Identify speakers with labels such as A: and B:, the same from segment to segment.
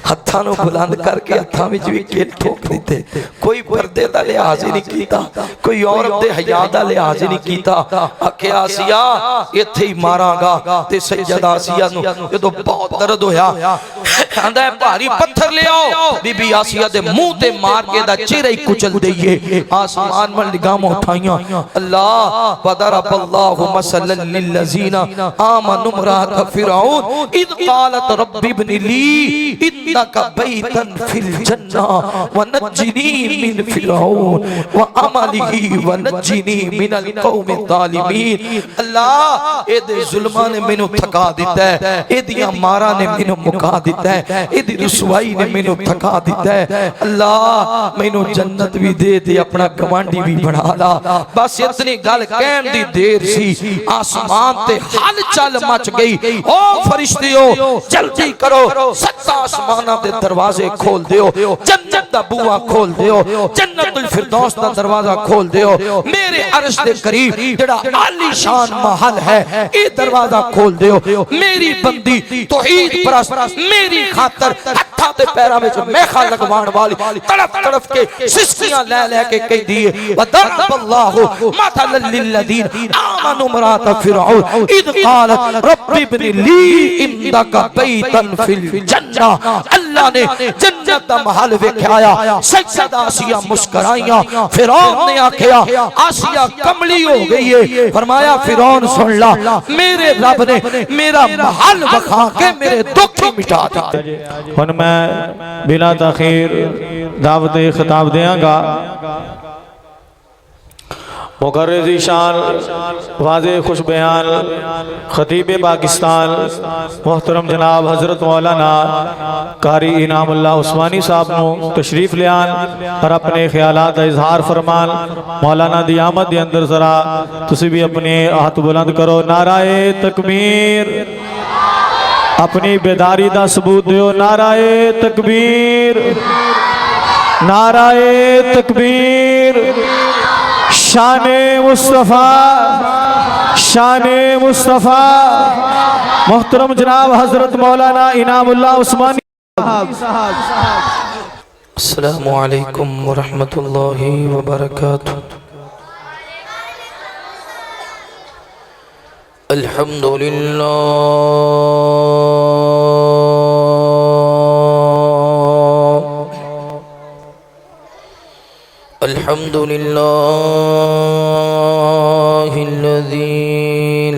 A: हत्थां नूं बुलंद करके हत्थां विच भी खेल ठोक दिते। कोई पर्दे दा लिहाज ही नहीं कीता, कोई औरत दे हया दा लिहाज ही नहीं कीता। आखिया आसिया इत्थे ही मारांगा। ते सैयदा आसिया नूं जदों बहुत दर्द होया आंदा है भारी पत्थर ले आओ, बीबी आसिया दे मुंह ते मार के दा चेहरा ही कुचल दईए। आसमान में निगाहां उठाइयां, अल्लाह वदरबल्लाहु मसलन लिल्लज़ीना आमनु इम्राअत फिरऔन इद क़ालत रब्बि इब्नि ली इन्नका बैतन फिल जन्नह व नज्जिनी मिन फिरऔन व अमलिही व नज्जिनी मिनल कौमिज़ ज़ालिमीन। अल्लाह एदे जुल्मां ने मैनू थका दिता है, एदियां मारां ने मैनू मुका दिता है, एदी रुसवाई ने मैनू थका दिता है। अल्लाह मैनू जन्नत भी दे दे, अपना गवांडी भी बना ला। बस इतनी गल कहन दी देर सी, आसमान ते हलचल मच गई। ओ फरिश्तियो जल्दी करो, सत्ता आसमानां दे दरवाजे खोल दियो, जन्नत दा बूहा खोल दियो, जन्नतुल फिरदौस दा दरवाजा खोल दियो। मेरे अर्श दे करीब जेड़ा आलीशान महल है ये दरवाजा खोल दियो। मेरी बंदी तौहीद परस्त मेरी खातर हत्थां ते पैरां विच मेखा लगवाण वाली तड़फ तड़फ के सिस्कियां ले ले के कहदी है वदरबल्लाहु मथलन लिल्लज़ीना आमनु इम्राअत फिरऔन इद क़ालत रब्बि इब्नि ली इन्नका बैतन फिल जन्नह। अल्लाह ने जन्नत दा महल वेख्या, सैयदा आसिया मुस्कुराइयां। फिरौन ने आखिया आसिया कमली हो गई है। फरमाया फिरौन सुन ला, मेरे रब ने मेरा महल वखा के मेरे दुख ही मिटा दिते।
B: हुण मैं बिना तखीर दावत खिताब देंगा। मुकर्रर शान वाज़े खुश बयान खतीब पाकिस्तान मोहतरम जनाब हज़रत मौलाना कारी इनामुल्लाह उस्मानी साहब नूं तशरीफ लियान और अपने ख्यालात का इजहार फरमान। मौलाना दी आमद दे अंदर जरा तुसी भी अपने हाथ बुलंद करो, नाराए तकबीर। अपनी बेदारी का सबूत दियो, नाराए तकबीर, नाराए तकबीर। शाने मुस्तफ़ा, शाने मुस्तफ़ा। मोहतरम जनाब हजरत मौलाना इनामुल्लाह उस्मानी साहब।
A: अस्सलामु अलैकुम व रहमतुल्लाहि व बरकातुहू। अल्हम्दुलिल्लाह अल्हम्दुलिल्लाहिल्लज़ी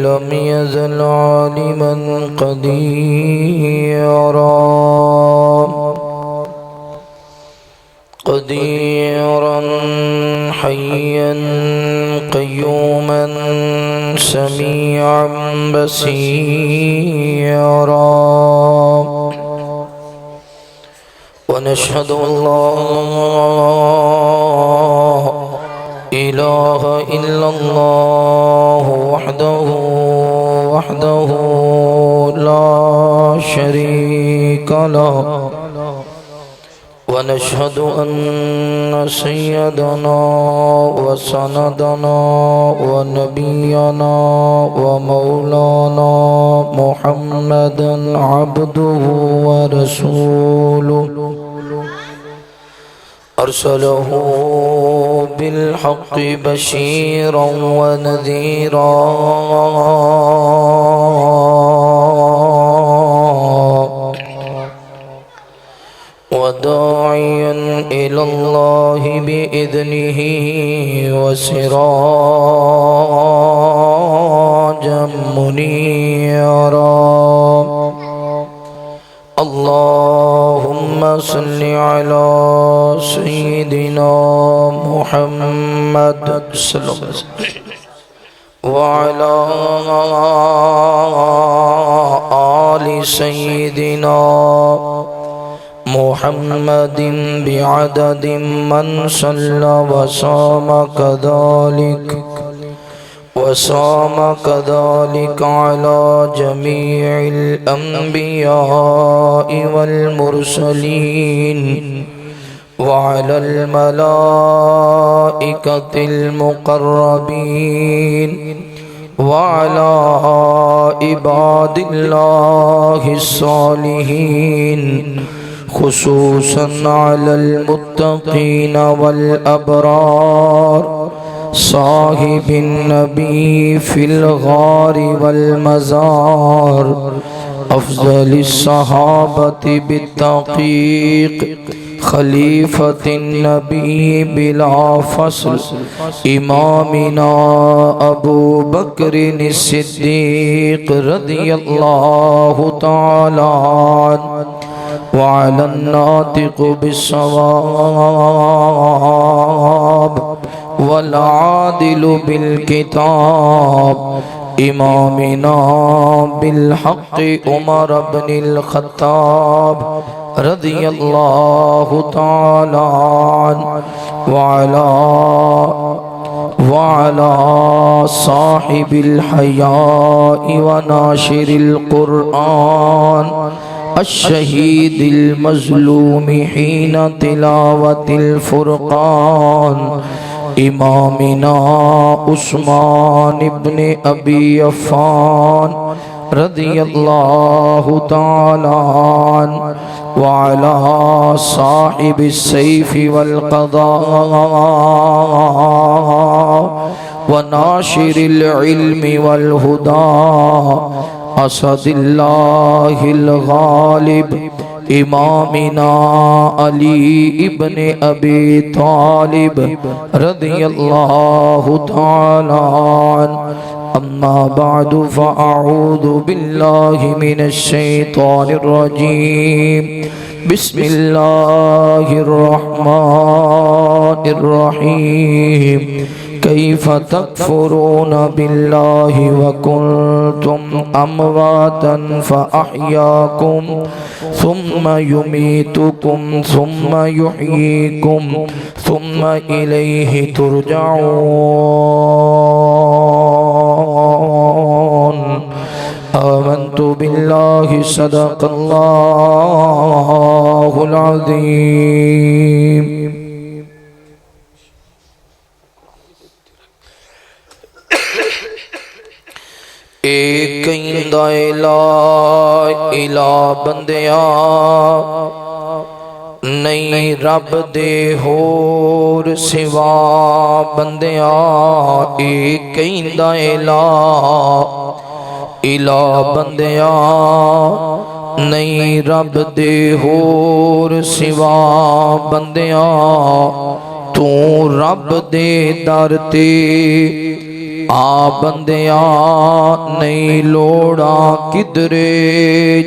A: लम यज़ल आलिमन क़दीरन हय्यन क़य्यूमन समीअन बसीरा। वनशहदु अल्ला इलाहा इल्लल्लाह वहदहु ला शरीका लहु वनशहदु अन्न सय्यदना व सनदना व नबियना व मौलाना मुहम्मदन अब्दुहु व रसूलुहु अरसलहु बिलहक़्क़ि बशीरन व नज़ीरा व दाइयन इलल्लाहि बिइज़निहि व सिराजम मुनीरा। अल्लाहुम्मा सल्लि अला सय्यिदिना मुहम्मद सल्लल्लाहु अलैहि वसल्लम व अला आलि सय्यिदिना मुहम्मदिन बिअददिन मन सल्ला व साम कज़ालिक वसाम कज़ालिक अला जमीइल अंबियाइ वल मुरसलीन व अलल मलाइकतिल मुक़र्रबीन व अला इबादिल्लाहिस सालिहीन खुसूसन अलल मुत्तकीन वल अबरार साहिबिन नबी फिल गार वल मज़ार अफ़ज़लिस सहाबति बित्तक़ीक़ खलीफतिन नबी बिला फ़स्ल इमामिना अबू बकर सिद्दीक़ रज़ियल्लाहु तआला व अलन नातिक़ बिस्सवाब वल आदिलु बिल किताब इमामिना बिल हक़्क़ि उमर इब्नुल ख़त्ताब रज़ियल्लाहु तआला व अला साहिबिल हयाइ व नाशिरिल क़ुरआन अश्शहीदिल मज़लूमि हीना तिलावतिल फ़ुरक़ान इमामिना उस्मान इब्न अबी अफ़्फ़ान रज़ियल्लाहु तआला व अला साहिबिस सैफ़ि वल क़दा व नाशिरिल इल्मि वल हुदा असदिल्लाहिल गालिब इमामिना अली इब्न अबी तालिब रज़ियल्लाहु तआला अम्मा बअदु फ़अऊज़ु बिल्लाहि मिनश शैतानिर रजीम बिस्मिल्लाहिर रहमानिर रहीम कैफ़ तकफ़ुरून बिल्लाहि व कुन्तुम अमवातन फ़अह्याकुम सुम्मा युमीतुकुम सुम्मा युह्यीकुम सुम्मा इलैहि तुरजऊन आमन्तु बिल्लाहि सदक़ल्लाहुल अज़ीम। एक इंदा इला इला बंदिया नहीं रब दे होर सिवा बंदिया एक इंदा इला इला बंदिया नहीं रब दे होर सिवा बंदिया तू रब दे दर ते आ बंदिया नहीं लोड़ा किधरे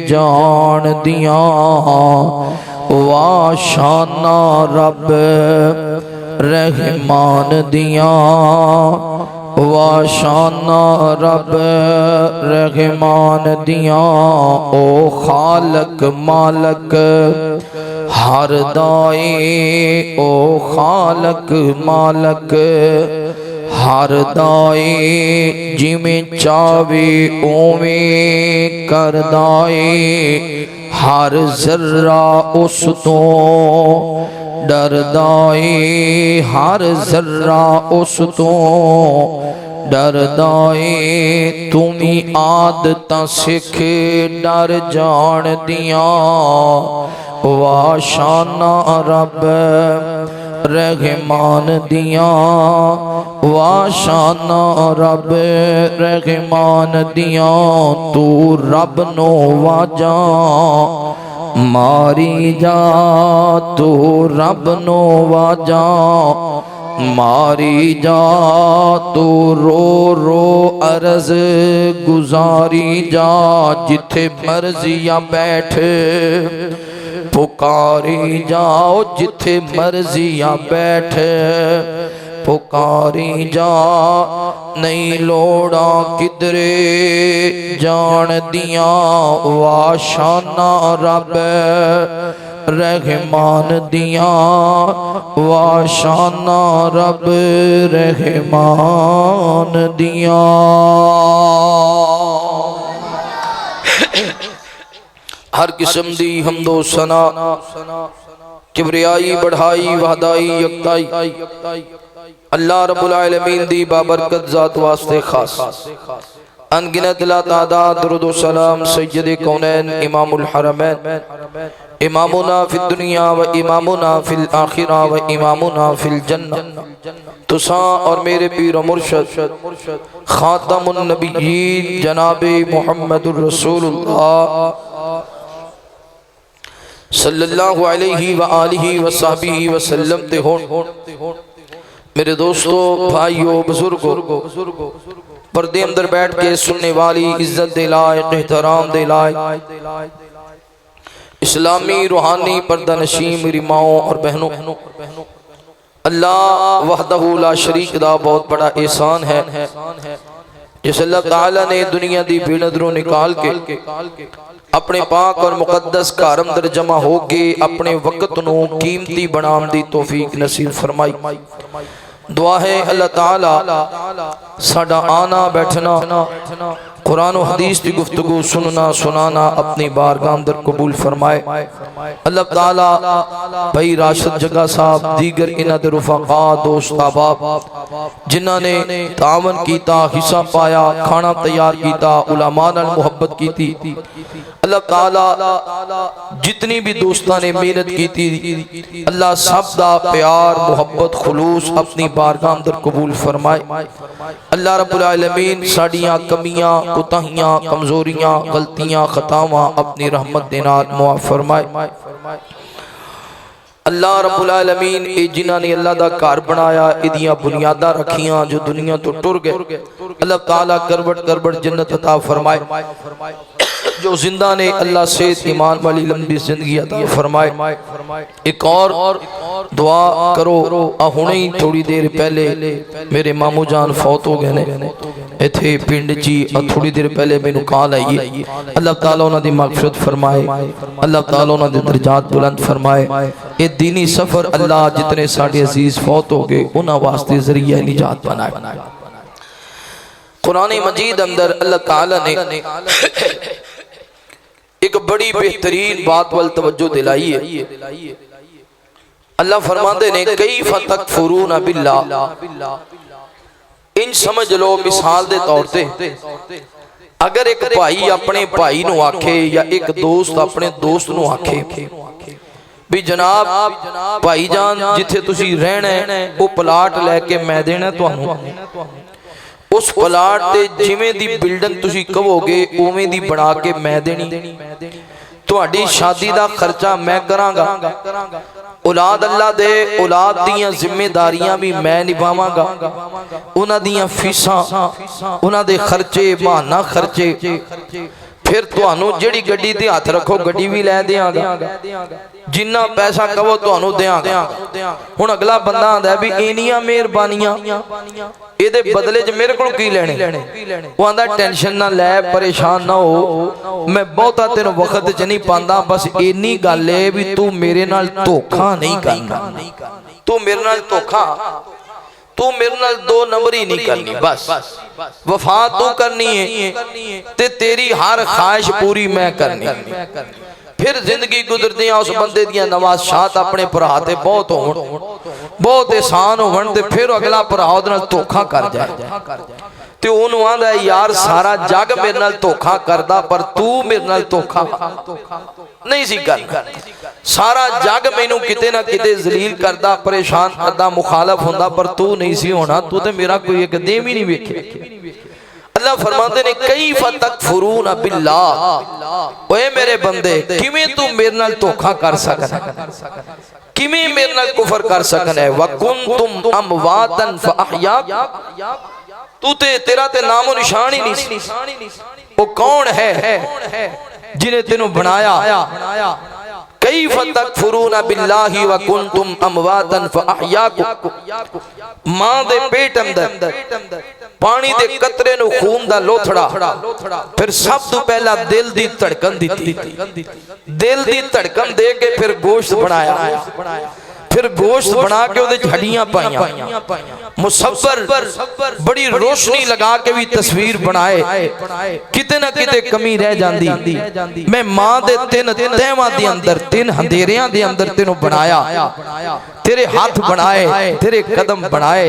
A: जान दिया वाह शाना रब रहमान दिया वाह शाना रब रहमान दिया ओ खालक मालक हर दाए ओ खालक मालक हर दाए जिमें चावे ओवें कर दाए हर जर्रा उस तो डर दाए हर जर्रा उस तो डर दाए तुम्ही आदत सिख डर जान दिया वाह शाना रब रहमान दिया वाह शाना रब रहमान दिया तू रब नो वाजा मारी जा तू रब नो वाजा मारी जा तू रो रो अर्ज गुजारी जा जिथे मर्जिया बैठ पुकारी जाओ जिथे मर्जिया बैठ पुकारी जा नहीं लोड़ा किधरे जान दिया वाह शाना रब रहमान दिया वाह शाना रब रहमान दिया। हर किस्म दी हमदो सना किबरियाई बढ़ाई वहदाई यकताई अल्लाह रब्बुल आलमीन दी बाबरकत ज़ात वास्ते खास अनगिनत ला तादाद दुरूद व सलाम सय्यद कौनैन इमामुल हरमैन इमामुना फिल दुनिया व इमामुना फिल आखिरा व इमामुना फिल जन्नह। तुसा और मेरे पीर मुर्शद खातमुन नबिय्यीन जनाबे मुहम्मदुर रसूलुल्लाह सल्लल्लाहु अलैहि व आलिहि व सहबिहि व सल्लम ते होन। मेरे दोस्तों, भाइयों, बुजुर्गों, पर्दे अंदर बैठ के सुनने वाली इज्जत दे लायक, एहतराम दे लायक इस्लामी रूहानी पर्दा नशीं मेरी माओ और बहनों, अल्लाह वहदहू ला शरीक दा बहुत बड़ा एहसान है जिस अल्लाह ताला ने दुनिया दी बेनदरों निकाल के अपने पाक और मुकद्दस घर अंदर जमा हो के अपने वक्त नू कीमती बनाम दी तौफीक नसीब फरमाई। दुआ है अल्लाह ताला साडा आना बैठना कुरान और हदीस की गुफ्तगू सुनना सुनाना अपनी बारगाह अंदर कबूल फरमाए। अल्लाह ताला भाई राशिद जग्गा साहब दीगर इन्हां दे रुफाका दोस्त अहबाब जिन्हां ने तावन कीता, हिस्सा पाया, खाना तैयार कीता, उलमा नाल मुहब्बत कीती। अल्लाह ताला जितनी भी दोस्तां ने मेहनत की अल्लाह सब दा प्यार मुहब्बत खुलूस अपनी बारगाह अंदर कबूल फरमाए। अल्लाह रब्बुल आलमीन साडियां कमियां कोताहियां कमजोरियां गलतियां खतावां अपनी रहमत दे नाल मुआफ फरमाए। अल्लाह रब्बुल आलमीन ए जिन्हां ने अल्लाह दा घर बनाया, इदियां बुनियादां रखियां जो दुनिया तो टुर गए, अल्लाह ताला करवट करवट जन्नत अता फरमाए। जो जिंदा ने अल्लाह से ईमान वाली लंबी जिंदगी अता फरमाए। एक और दुआ करो, हुणे ही थोड़ी देर पहले मेरे मामू जान फौत हो गए ने इथे पिंड ची, थोड़ी देर पहले मैनू कॉल आई है। अल्लाह ताला उन्हां दी मगफिरत फरमाए, अल्लाह ताला उन्हां दे दर्जात बुलंद फरमाए। ये दीनी सफर अल्लाह जितने साडे अजीज फौत हो गए उन्हां वास्ते जरिया निजात बनाए। कुरान मजीद अंदर अल्लाह ताला ने एक बड़ी बेहतरीन बात वल तवज्जो दिलाई है। अल्लाह फरमाते ने कई फतकफुरून बिल्लाह, इन समझ लो मिसाल दे तौर ते अगर एक भाई अपने भाई नू आखे या एक दोस्त अपने दोस्त नू आखे भी जनाब भाईजान जिथे तुसी रहना है वो प्लाट लैके मैं देना तुहानू, उस प्लाट ते जिवें दी बिल्डिंग तुसी कहोगे उवें दी बना के मैं देनी, तुहाडी शादी दा खर्चा मैं करांगा, औलाद अल्लाह दे औलाद दियां जिम्मेदारियां भी मैं निभावांगा, उन्हां दियां फीसां उन्हां दे खर्चे बहाना खर्चे, फिर तुहानू जेड़ी गड्डी ते हथ रखो गड्डी भी लै देंगा, जिन्ना पैसा कहो तुहानू देंगा। हुण अगला बंदा आंदा भी इनियां मेहरबानियां इहदे बदले च मेरे कोल की लेने, वो आंदा टेंशन ना लै परेशान ना हो, मैं बहुता तेनू वक्त च नहीं पांदा, बस इन्नी गल है भी तू मेरे नाल धोखा नहीं करना, तू मेरे नाल धोखा तू मेरे नाल दो नंबर ही नहीं करनी, बस वफा तू करनी है ते तेरी हर ख्वाहिश पूरी मैं करनी। फिर जिंदगी गुजरदियां उस बंदे दियां नवाशात अपने भरा ते बहुत होण, बहुत एहसान होण ते फिर अगला भरा उहदे नाल धोखा कर जाए ते ओनू आंदा यार सारा जग मेरे नाल धोखा करदा पर तू मेरे नाल धोखा नहीं सी करदा, सारा जग मैनू किते ना किते जलील करदा परेशान करदा मुखालफ हुंदा पर तू नहीं सी होना, तू ते मेरा कोई एक देम ही नहीं वेखे। अल्लाह फरमाते ने कई फतकफुरून बिल्लाह, ओए मेरे बंदे किवें तू मेरे नाल धोखा कर सकदा, किवें मेरे नाल कुफर कर सकदा है। वकुंतुम अमवातन फअहया, तू ते तेरा ते नामो निशान ही नहीं, वो कौन है जिन्हें तेनू बनाया। कई फतकफुरून बिल्लाहि व कुंतुम अमवातन फअहयाकुम, मां दे पेट अंदर पानी दे कतरे नु खून दा लोथड़ा, फिर सब तो पहला दिल दी धड़कन दी, दिल दी धड़कन दे के फिर गोश्त बनाया, फिर गोश्त बना के उहदे हड्डियां पाईयां, मुसव्वर बड़ी रोशनी लगा के भी तस्वीर बनाए, किते ना किते कमी रह जांदी। मैं मां दे तीन तहवां दे अंदर तीन अंधेरियां दे अंदर तेनू बनाया, तेरे हाथ बनाए, तेरे कदम बनाए,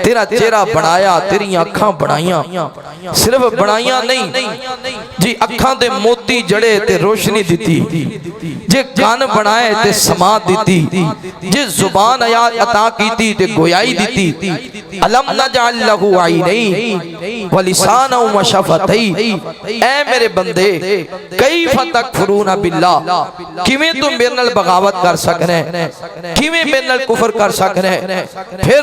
A: तेरा चेहरा बनाया, तेरी अखां बनाइया, सिर्फ बनाइया नहीं जी, अखां दे मोती जड़े ते रोशनी दी, जे कान बनाए ते समात दी, जे जुबान अता की ते गोयाई दी। अलम नजअल लहू ऐनैन व लिसानन व शफतैन। ऐ मेरे बंदे कैफ तकफुरून बिल्लाह, किवें तू मेरे नाल बगावत कर सकने, किवें मेरे नाल कुफर कर सकने। फिर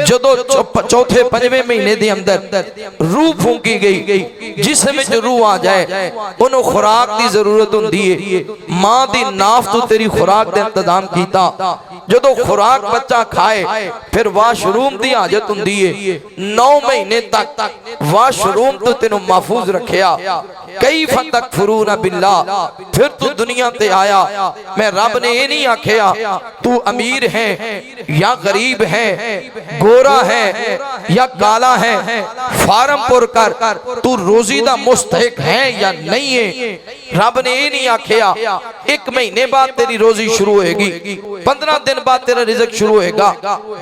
A: जदों चौथे पंजवें महीने दे अंदर रूह फूंकी गई, जिसम विच रूह आ जाए, उन्होंने खुराक की जरूरत होंदी है, मां दी नाफ तो तेरी खुराक दे इंतजाम कीता। जदों खुराक बच्चा खाए फिर वाशरूम की हाजत होंदी है, 9 महीने तक वाशरूम तो तेनों महफूज रखिया। कैफ तकफुरून बिल्लाह, फिर तू दुनिया ते आया। मैं रब ने ये नहीं आखिया तू अमीर है या गरीब है, गोरा है या काला है, फार्म पुर कर, तू रोजी दा मुस्तहिक है या नहीं है। रब ने ये नहीं आखिया 1 महीने बाद तेरी रोजी शुरू होगी, 15 दिन बाद तेरा रिज़्क शुरू होएगा,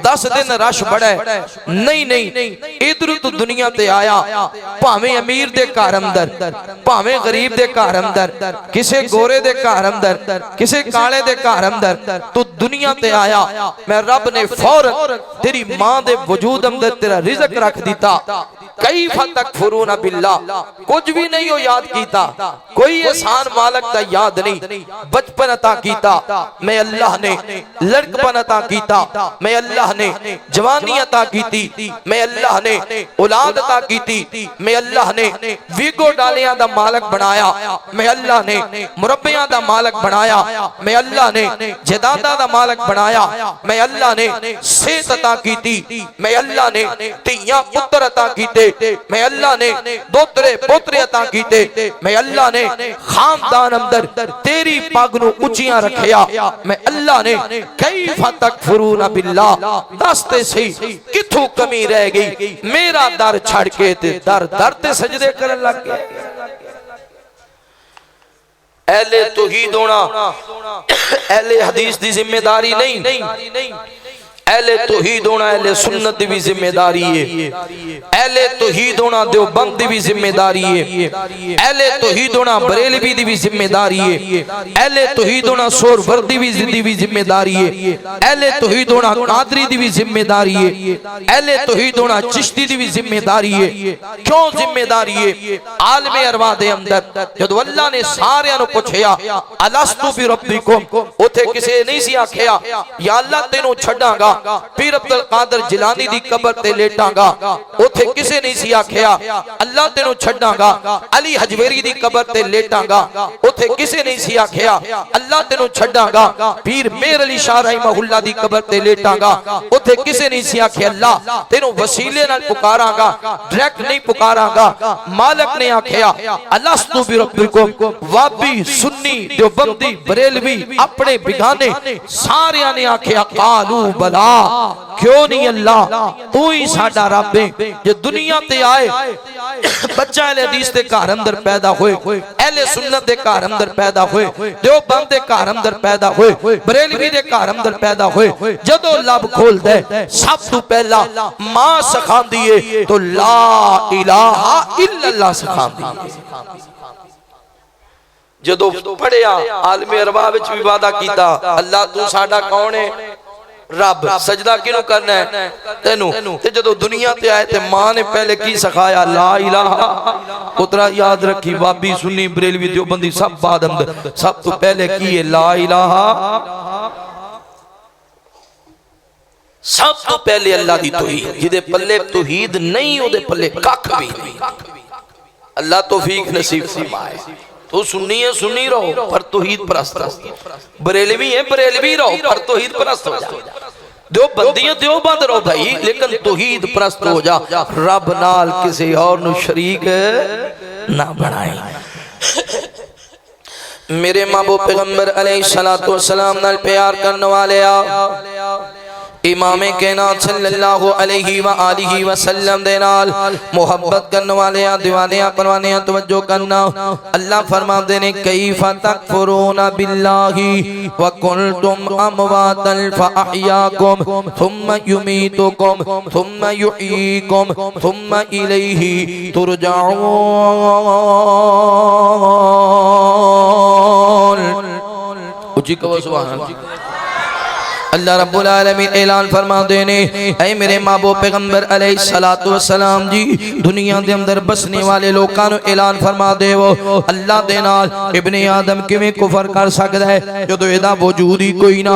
A: 10 दिन रश बड़ा है। नहीं, इधर तू दुनिया ते आया, भावें अमीर दे घर अंदर, भावें गरीब दे घर अंदर, किसे गोरे दे घर अंदर, किसे काले दे घर अंदर, तू दुनिया ते आया। मैं रब ने फौरन तेरी मां दे वजूद अंदर तेरा रिज़्क रख दिता। कैफ तकफुरून बिल्लाह, कुछ भी नहीं हो याद कीता, कोई एहसान मालिक दा याद नहीं। बचपन अता कीता मैं अल्लाह ने, लड़कपन अता कीता मैं अल्लाह ने, जवानी अता कीती मैं अल्लाह ने, औलाद अता कीती मैं अल्लाह ने, वीगो डालियां दा मालिक बनाया मैं अल्लाह ने, मुरब्बियां दा मालिक बनाया मैं अल्लाह ने, जदादा दा मालिक बनाया मैं अल्लाह ने, सेहत अता कीती मैं अल्लाह ने, धीयां पुत्र अता कीते मैं अल्लाह ने, दोतरे पोतरे अता कीते मैं अल्लाह ने, खानदान अंदर तेरी पग नूं उचियां रखिया मैं अल्लाह ने। कैफ तकफुरून बिल्लाह, दसते सही किथों कमी रह गई, मेरा दर छड़ के ते दर ते सजदे करन लग गए। अहले तौहीद होना अहले हदीस दी जिम्मेदारी नहीं, अहले तौहीद होना अहले सुन्नत दी भी जिम्मेदारी है, अहले तौहीद होना देवबंद दी भी जिम्मेदारी है, अहले तौहीद होना बरेलवी दी भी जिम्मेदारी है, अहले तौहीद होना सोहरवर्दी दी भी जिम्मेदारी है, अहले तौहीद होना कादरी दी भी जिम्मेदारी है, अहले तौहीद होना चिश्ती दी भी जिम्मेदारी है। क्यों जिम्मेदारी है? आलमे अरवा दे अंदर जदों अल्लाह ने सारियां नूं पुछया अलस्तु बि रब्बिकुम, उथे किसे नहीं सी आखिया या अल्लाह तेनू छड्डांगा पीर अब्दुल कादर जिलानी दी कबर ते लेटांगा, उथे किसे नहीं सी आखिया अल्लाह तेनू छड्डांगा अली हजवेरी दी कबर ते लेटांगा, उथे किसे नहीं सी आखिया अल्लाह तेनू छड्डांगा पीर मेहर अली शाह रहमहुल्लाह दी कबर ते लेटांगा, उथे किसे नहीं सी आखिया अल्लाह तेनू वसीले नाल पुकारांगा, डायरेक्ट नहीं पुकारांगा। मालिक ने आखिया अलस्तु बि रब्बिकुम, वाबी सुन्नी देवबंदी बरेलवी अपने बिगाने सारियां ने आखिया कालू बला, क्यों नहीं अल्लाह तू ही साडा रब है। जे दुनिया ते आए बच्चा अहले हदीस दे घर अंदर पैदा होए, अहले सुन्नत दे घर अंदर पैदा होए, देवबंद दे घर अंदर पैदा होए, बरेलवी दे घर अंदर पैदा होए, जदों लब खोलदा है सब तो पहला मां सिखांदी है तो ला इलाहा इल्लल्लाह सिखांदी है। जदों पढ़िया आलमे अरवा विच भी वादा कीता अल्लाह तू साडा कौन है, रब, सजदा किनू करना है तेनू, ते जदों दुनिया ते आए ते मां ने पहले की सिखाया ला इलाहा। पुत्रा याद रखी वाबी सुन्नी बरेलवी देवबंदी सब बाद अंदर सब तो पहले की है ला इलाहा, सब तो पहले अल्लाह दी तौहीद, जिदे पल्ले तौहीद नहीं ओदे पल्ले कख भी नहीं। अल्लाह तौफीक नसीब फरमाए। तो सुन्नी है सुन्नी रहो पर तौहीद परस्त रहो, बरेलवी है बरेलवी रहो पर तौहीद परस्त हो जा, देवबंदी है देवबंद रहो भाई लेकिन तौहीद परस्त हो जा, रब नाल किसी और नु शरीक ना बनाए। मेरे महबूब पैगंबर अलैहिस्सलातु वस्सलाम नाल प्यार करने वाले आ, इमामे कायनात सल्लल्लाहु अलैहि व आलिहि वसल्लम दे नाल मोहब्बत करने वाले दीवाने परवाने तवज्जो करना। अल्लाह फरमाते ने कैफा तकफुरूना बिल्लाहि व कुंतुम अमवातन फअहयाकुम थुम्मा युमीतुकुम थुम्मा युहयीकुम थुम्मा इलैहि तुरजाऊन। उची कहो सुभान अल्लाह। अल्लाह रब्बुल आलमीन ऐलान फरमा देने ऐ मेरे महबूब पैगंबर अलैहिस्सलातु वस्सलाम जी दुनिया दे अंदर बसने वाले लोकां नु ऐलान फरमा देवो अल्लाह दे नाल इब्ने आदम किवें कुफर कर सकदा है जदों एदा वजूद ही कोई ना,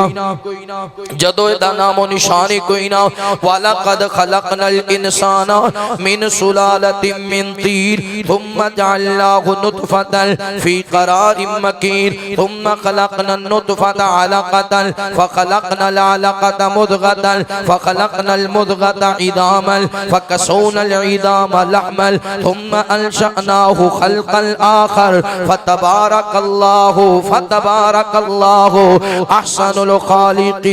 A: जदों एदा नामो निशान ही कोई ना। वाला कद खलकनल इंसाना मिन सुलालतिन मिन तीर थुम्मा जअलनाहु नुतफतन फी करारिन मकीन थुम्मा खलकनन नुतफता अलक़तन फखलकना अलक़ता मुदग़तन फ़ख़लक़नल मुदग़ता इज़ामन फ़कसौनल इज़ाम लहमन थुम्मा अंशअनाहु ख़ल्क़न आख़र फ़तबारकल्लाहु अहसनुल ख़ालिक़ीन।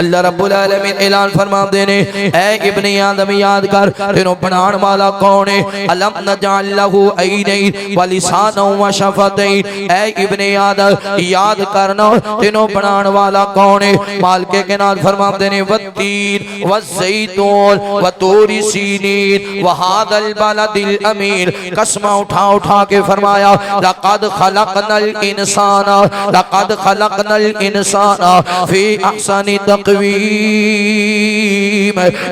A: अल्लाह रब्बुल आलमीन ऐलान फरमा देने ऐ इब्ने आदम याद कर तेनों बनाण वाला कौन है। अलम नजअल लहू ऐनैन व लिसानन व शफ़तैन। ऐ इब्ने आदम याद करना तेनों बनाण वाला कौन है। मालिक के नाल फरमा देने वत्तीन व ज़ैतून व तूरी सीनीन व हादल बलदिल अमीन। कसम उठा उठा के फरमाया लक़द खलक़नल इंसाना फी अहसनि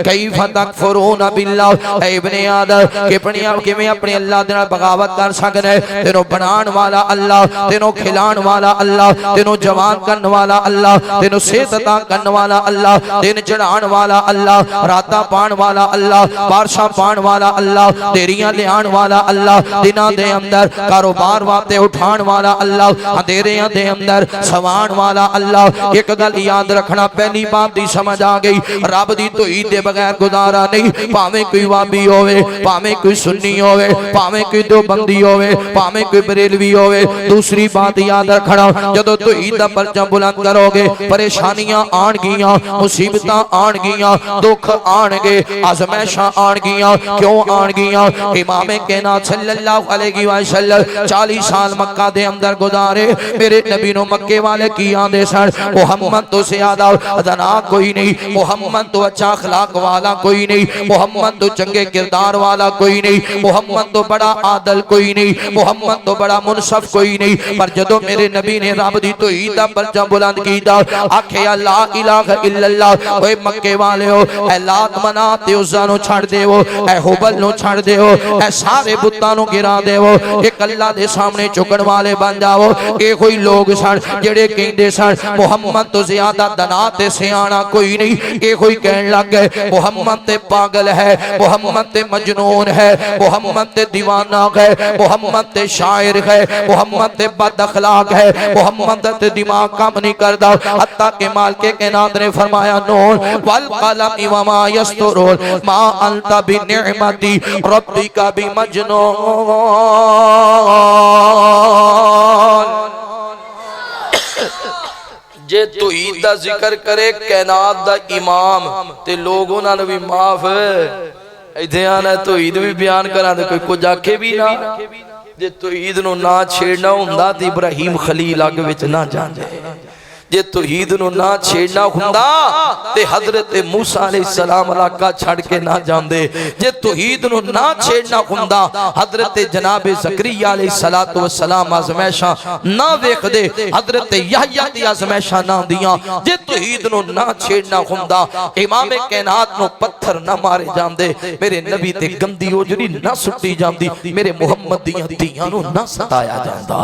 A: कैफ तकफुरूना बिल्लाह। ऐ इब्ने आदम किवें अपने अल्लाह दे नाल बगावत कर सकदे है। तेनों बनाण वाला अल्लाह, तेनों खिलाण वाला अल्लाह, तेनों जवान करने वाला अल्लाह, तेनों सेहत अता करने वाला अल्लाह, दिन चढ़ाण वाला अल्लाह, रातां पाण वाला अल्लाह, बारिशां पाण वाला अल्लाह, तेरियां लियाण वाला अल्लाह, दिनां दे अंदर कारोबार वास्ते उठाण वाला अल्लाह, अंधेरियां दे अंदर सवाण वाला अल्लाह। एक गल याद रखना पहली बात दी समझ आ गई रब दी तोई दे बगैर गुजारा नहीं। भावें कोई वाबी होवे, भावें कोई सुन्नी होवे, भावें कोई देवबंदी होवे, भावें कोई बरेलवी होवे। दूसरी बात याद रखना जदों तोई दा परचम बुलंद करोगे परेशानियां आणगियां, मुसीबतां आणगियां, दुख आणगे, आज़माइशां आणगियां। क्यों आणगियां? इमाम कायनात सल्लल्लाहु अलैहि वसल्लम 40 साल मक्का दे अंदर गुजारे। मेरे नबी नो मक्के वाले की आंदे सन मोहम्मद तो ज्यादा अदना कोई नहीं, मोहम्मद तो अच्छा अखलाक वाला कोई नहीं, मोहम्मद तो चंगे किरदार वाला कोई नहीं, मोहम्मद तो बड़ा आदल कोई नहीं, मोहम्मद तो बड़ा मुनसफ कोई नहीं। पर जदों मेरे नबी ने रब दी तौहीद दा परचम बुलंद कीता आखे ला इलाहा इल्लल्लाह। ओए मक्के वालेओ ऐ लात मनात ते उज़्ज़ा नु छड़ देवो, ऐ हुबल नु छड़ देवो, ऐ सारे बुत्तां नु गिरा देवो, एक अल्लाह दे सामने झुकण वाले बन जाओ। ये कोई लोग सन जेड़े कहंदे सन मोहम्मद तो ज्यादा दना ते सियाना कोई नहीं। ये कोई कहने लग गए मोहम्मद ते पागल है, मोहम्मद ते मजनून है, मोहम्मद ते दीवाना है, मोहम्मद ते शायर है, मोहम्मद ते बद अखलाक है, मोहम्मद ते दिमाग काम नहीं करता। हत्ता के मालिक कायनात ने फरमाया नून वल कलम व मा यस्तुरून मा अंता बिनिअमति रब्बिका बिमजनून। जे तौहीद दा जिक्र करे कायनात दा इमाम ते लोग उन्हां नूं भी माफ इत्थे आना तौहीद भी बयान करा ते कोई कुछ आखे भी ना। जे तौहीद नूं ना छेड़ना हुंदा ते इब्राहिम खलील अग विच ना जांदे। जे तौहीद नूं ना छेड़ना हुंदा ते हजरत मूसा अलैहिस्सलाम इलाका छड़ के ना जांदे। जे तौहीद नूं ना छेड़ना हुंदा हजरत जनाब ज़करिया अलैहिस्सलातु वस्सलाम आज़माइशां ना वेखदे, हजरत यहया दी आज़माइशां ना आंदियां। जे तौहीद नूं ना छेड़ना हुंदा इमाम कायनात नूं पत्थर ना मारे जांदे, मेरे नबी ते गंदी ओजड़ी ना सुट्टी जांदी, मेरे मुहम्मद दियां धीआं नूं ना सताया जांदा।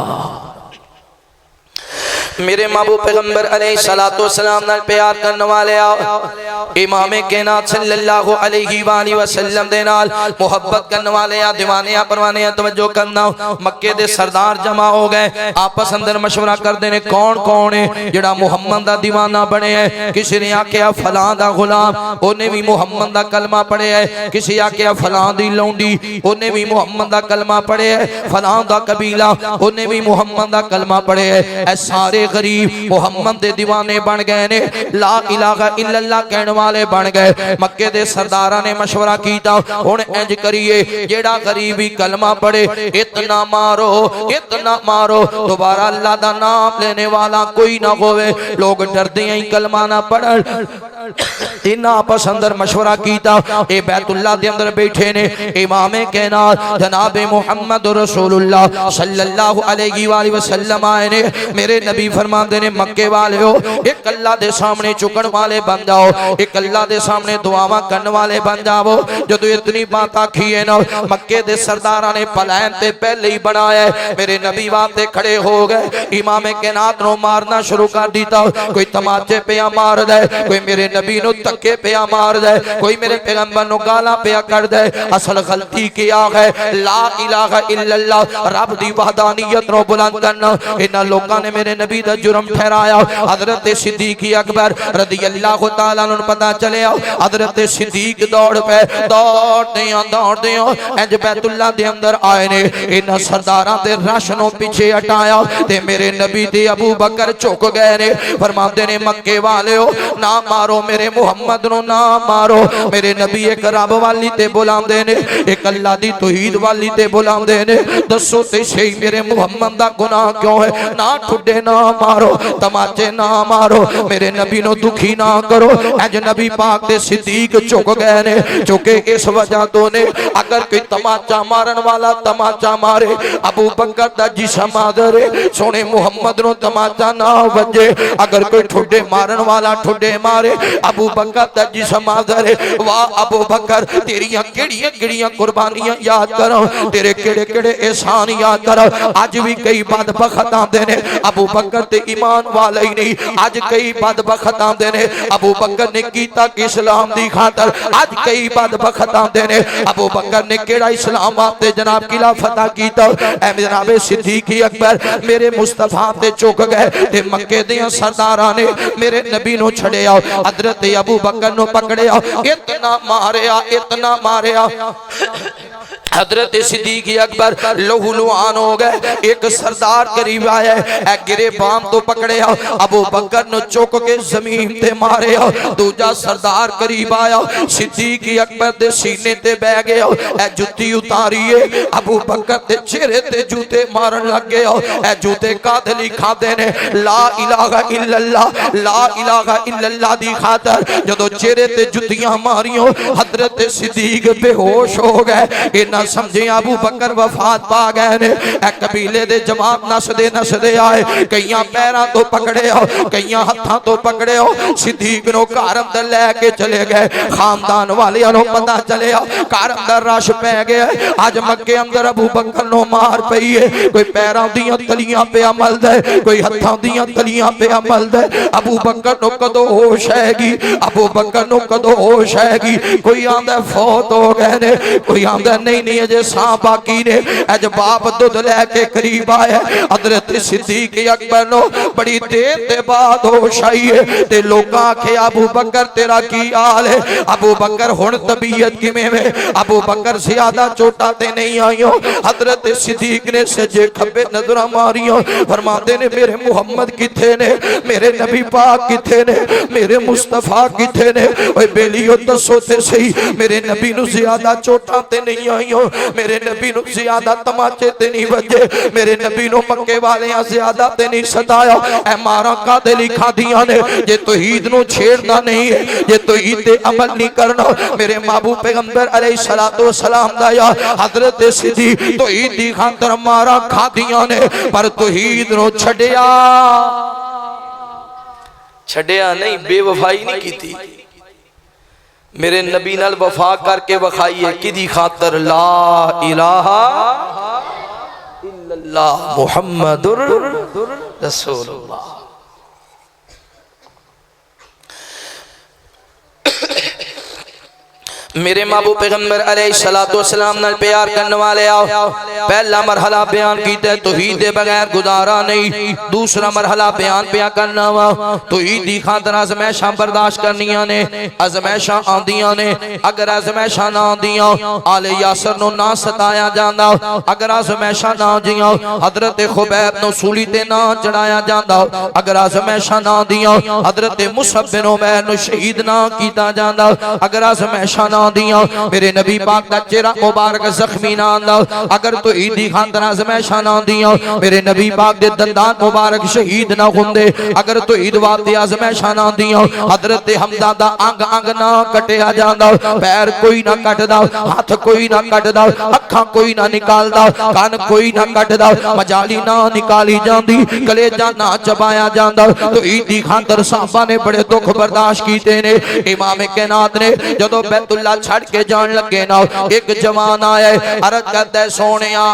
A: मेरे महबूब पैगंबर अलैहिस्सलातु वस्सलाम नाल प्यार करने वाले आओ इमाम कायनात सल्लल्लाहु अलैहि वसल्लम दे नाल मोहब्बत करने वाले आ दीवाने आ परवाने आ तवज्जो करना। मक्के दे सरदार जमा हो गए आपस अंदर मशवरा करते ने कौन कौन है जेड़ा मुहम्मद दा दीवाना बने है। किसी ने आख्या फलां दा गुलाम ओने भी मुहम्मद दा कलमा पढ़े है। किसी आख्या फलां दी लौंडी ओने भी मुहम्मद दा कलमा पढ़े है। फलां दा कबीला ओने भी मुहम्मद दा कलमा पढ़े है। ए सारे गरीब मुहम्मद दे दीवाने बन गए ने ला इलाहा इल्लल्लाह कहने वाले बन गए। मक्के दे सरदारां ने मशवरा कीता हुण इंज करिए जेड़ा गरीबी कलमा पढ़े इतना मारो दोबारा अल्लाह दा नाम लेने वाला कोई ना होवे। लोग डरदे ही कलमा ना पढ़न। इन्हां आपस अंदर मशवरा कीता ए बैतुल्लाह दे अंदर बैठे ने इमाम कायनात जनाब मुहम्मद रसूलुल्लाह सल्लल्लाहु अलैहि वसल्लम आए ने। मेरे नबी फरमाते ने मक्के वालिओ एक अल्लाह दे सामने झुकण वाले बन जाओ एक अल्लाह दे सामने दुआवां करने वाले बन जाओ। जदों इतनी बात आखी है ना मक्के दे सरदारां ने पलायन ते पहले ही बनाया मेरे नबी वास्ते खड़े हो गए। इमाम कायनात नु मारना शुरू कर दिता। कोई तमाचे पिया मार दे कोई मेरे नबी नु धक्के पिया मार दे कोई मेरे पैगंबर नु गालां पिया कर दे। असल गलती क्या है ला इलाहा इल्लल्लाह रब दी वहदानियत नु बुलंद करना इन्हां लोकां ने मेरे नबी दा जुर्म ठहराया। हजरत सिद्दीक अकबर रज़ियल्लाहु ताला अन्हु पता चलिया हजरत सिद्दीक दौड़ पे दौड़दे इंज बैतुल्लाह दे अंदर आए ने। इन्हां सरदारां दे रश नु पीछे हटाया ते मेरे नबी ते अबू बकर झुक गए ने। फरमाते ने मक्के वालिओ ना मारो मेरे मुहम्मद नु ना मारो। मेरे नबी एक रब वाली ते बुलांदे ने एक अल्लाह दी तौहीद वाली ते बुलांदे ने। दसो ते सही मेरे मुहम्मद दा गुनाह क्यों है। ना ठुडे ना मारो तमाचे ना मारो मेरे नबी नु दुखी ना करो। अज नबी पाक दे सिद्दीक झुक गए ने झुके इस वजह तो ने अगर कोई तमाचा मारन वाला तमाचा मारे अबू बकर दा जिस्म आदरे सोने मुहम्मद नु तमाचा ना वजे। अगर कोई ठुडे मारन वाला ठुडे मारे अबू बकर दा जिस्म आदरे वाह अबू बकर तेरियां केड़ियां कुर्बानियां याद करो तेरे केड़े एहसान याद करो। अज भी कई बदबख्त आंदे ने अबू बकर ते ईमान वाले ही नहीं अज कई बदबख्त आंदे ने अबू बकर ने कीता कि इस्लाम दी खातर। अज कई बदबख्त आंदे ने अबू बकर ने केड़ा इस्लाम वास्ते जनाब किला फतह कीता। ऐ जनाब सिद्दीक अकबर मेरे मुस्तफा ते झुक गए ते मक्के दे सरदारां ने मेरे नबी नु छड़िया हजरत अबू बकर नु पकड़िया इतना मारिया हजरत सिद्दीक अकबर लहूलुआन हो गए। एक सरदार करीब आया है गिरे बाम तो पकड़िया अबू बकर ने चुक के जमीन ते मारिया। दूजा सरदार करीब आया सिद्दीक अकबर दे सीने ते बह गया ए जुत्ती उतारीए अबू बकर दे चेहरे ते जूते मारन लग गया। ए जूते कादली खादे ने ला इलाहा इल्लल्लाह दी खातर। जदों चेहरे ते जुत्तियां मारियो हजरत सिद्दीक बेहोश हो गए। इन्हां समझे अबू बकर वफात पा गए ने। ए कबीले दे जमात नसदे आए कईयां पैरां तो पकड़े कईयां हत्थां तो पकड़े सिद्दीक नु घर अंदर लेके चले गए। खानदान वालियां नु पता चलिया घर अंदर रश पै गया। अज मक्के अंदर अबू बकर नु मार पई है कोई पैरां दियां तलियां पे अमल दे कोई हत्थां दियां तलियां पे अमल दे। अबू बकर नु कदों होश आएगी अबू बकर नु कदों होश आएगी। कोई आंदा फौत हो गए ने कोई आंदा नहीं अजे सां बाकी ने। अज बाप दुध लैके करीब आया हजरत सिद्दीक अकबर नु बड़ी देर के बाद होश आई है ते लोकां आखे अबू बकर तेरा की हाल है। अबू बकर हुण तबीयत किवें वे अबू बकर ज्यादा चोटां ते नहीं आईयो। हजरत सिद्दीक ने सजे खब्बे नजरां मारियो फरमाते ने मेरे मुहम्मद किथे ने मेरे नबी पाक किथे ने मेरे मुस्तफा किथे ने। ओए बेलियो दसो ते सही मेरे नबी नु ज्यादा चोटां ते नहीं आईयो मेरे नबी नु ज्यादा तमाचे ते नहीं वजे मेरे नबी नु मक्के वालियां ज्यादा ते नहीं सताया। ए मारा कादे लिखा दियां ने जे तौहीद नु छेड़ना नहीं है जे तौहीद ते अमल नहीं करना मेरे महबूब पैगंबर अलैहिस्सलातु वस्सलाम दा या हजरत सिद्दीक तौहीद दी खातर मारा खादियां ने पर तौहीद नु छड़िया नहीं बेवफाई नहीं कीती। मेरे नबी नाल वफा करके वखाई है किदी खातर ला इलाहा इल्लल्लाह मुहम्मदुर रसूलुल्लाह। मेरे महबूब पैगंबर अलैहिस्सलाम नाल प्यार करने वाले आओ। पहला मरहला बयान कीता तौहीद दे बगैर गुजारा नहीं। दूसरा मरहला बयान पिया करना वा तौहीद दी खातर आज़माइशां बर्दाश्त करनियां ने, आज़माइशां आंदियां ने। अगर आज़माइशां ना आंदियां आले यासर नु ना सताया जांदा। अगर आज़माइशां ना आंदियां हजरत खुबैब नु सूली ते ना चढ़ाया जांदा। अगर आज़माइशां ना आंदियां हजरत मुसअब बिन उमैर नु शहीद ना कीता जांदा। अगर आज़माइशां ना आंदियां मेरे नबी पाक दा चेहरा मुबारक जख्मी ना आंदा। अगर तो ईदी खातर आज़माइशां ना आंदियां मेरे नबी पाक दे दंदान मुबारक शहीद ना हुंदे। अगर तो ईद वास्ते आज़माइशां ना आंदियां हजरत हमजा दा अंग अंग ना कटिया जांदा। पैर कोई ना कटदा, हाथ कोई ना कटदा, अखां कोई ना निकालदा, कान कोई ना कटदा, मजाली ना निकाली जांदी, कलेजा ना चबाया जांदा। तो ईदी खातर साहबा ने बड़े दुख बर्दाश्त कीते ने। इमाम कायनात ने जदों बैतुल्लाह छड़ के जान लगे ना एक जवान आया अर्ज करता सोनिया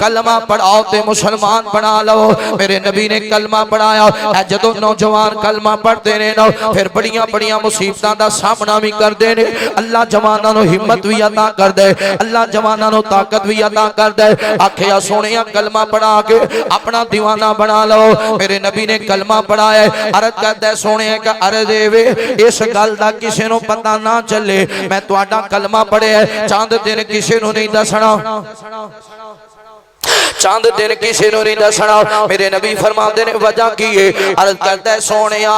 A: कलमा पढ़ाओ ते मुसलमान बना लो। मेरे नबी ने कलमा पढ़ाया। जदों नौजवान कलमा पढ़ते ने ना फिर बड़ियां बड़ियां मुसीबतां दा सामना भी करते ने। अल्लाह जवानां नूं हिम्मत भी अता कर दे, अल्लाह जवानां नूं ताकत भी अता कर दे। आखिया सोनिया कलमा पढ़ा के अपना दीवाना बना लो। मेरे नबी ने कलमा पढ़ाया। अर्ज करता सोनिया का अर्ज देवे इस गल दा किसी नूं पता ना चले मैं तुहाडा कलमा पढ़िया चंद दिन किसी नूं नहीं दसना, चंद दिन किसी नूं नहीं दसना। मेरे नबी फरमाते ने वजह की है। अर्ज करता है सोनिया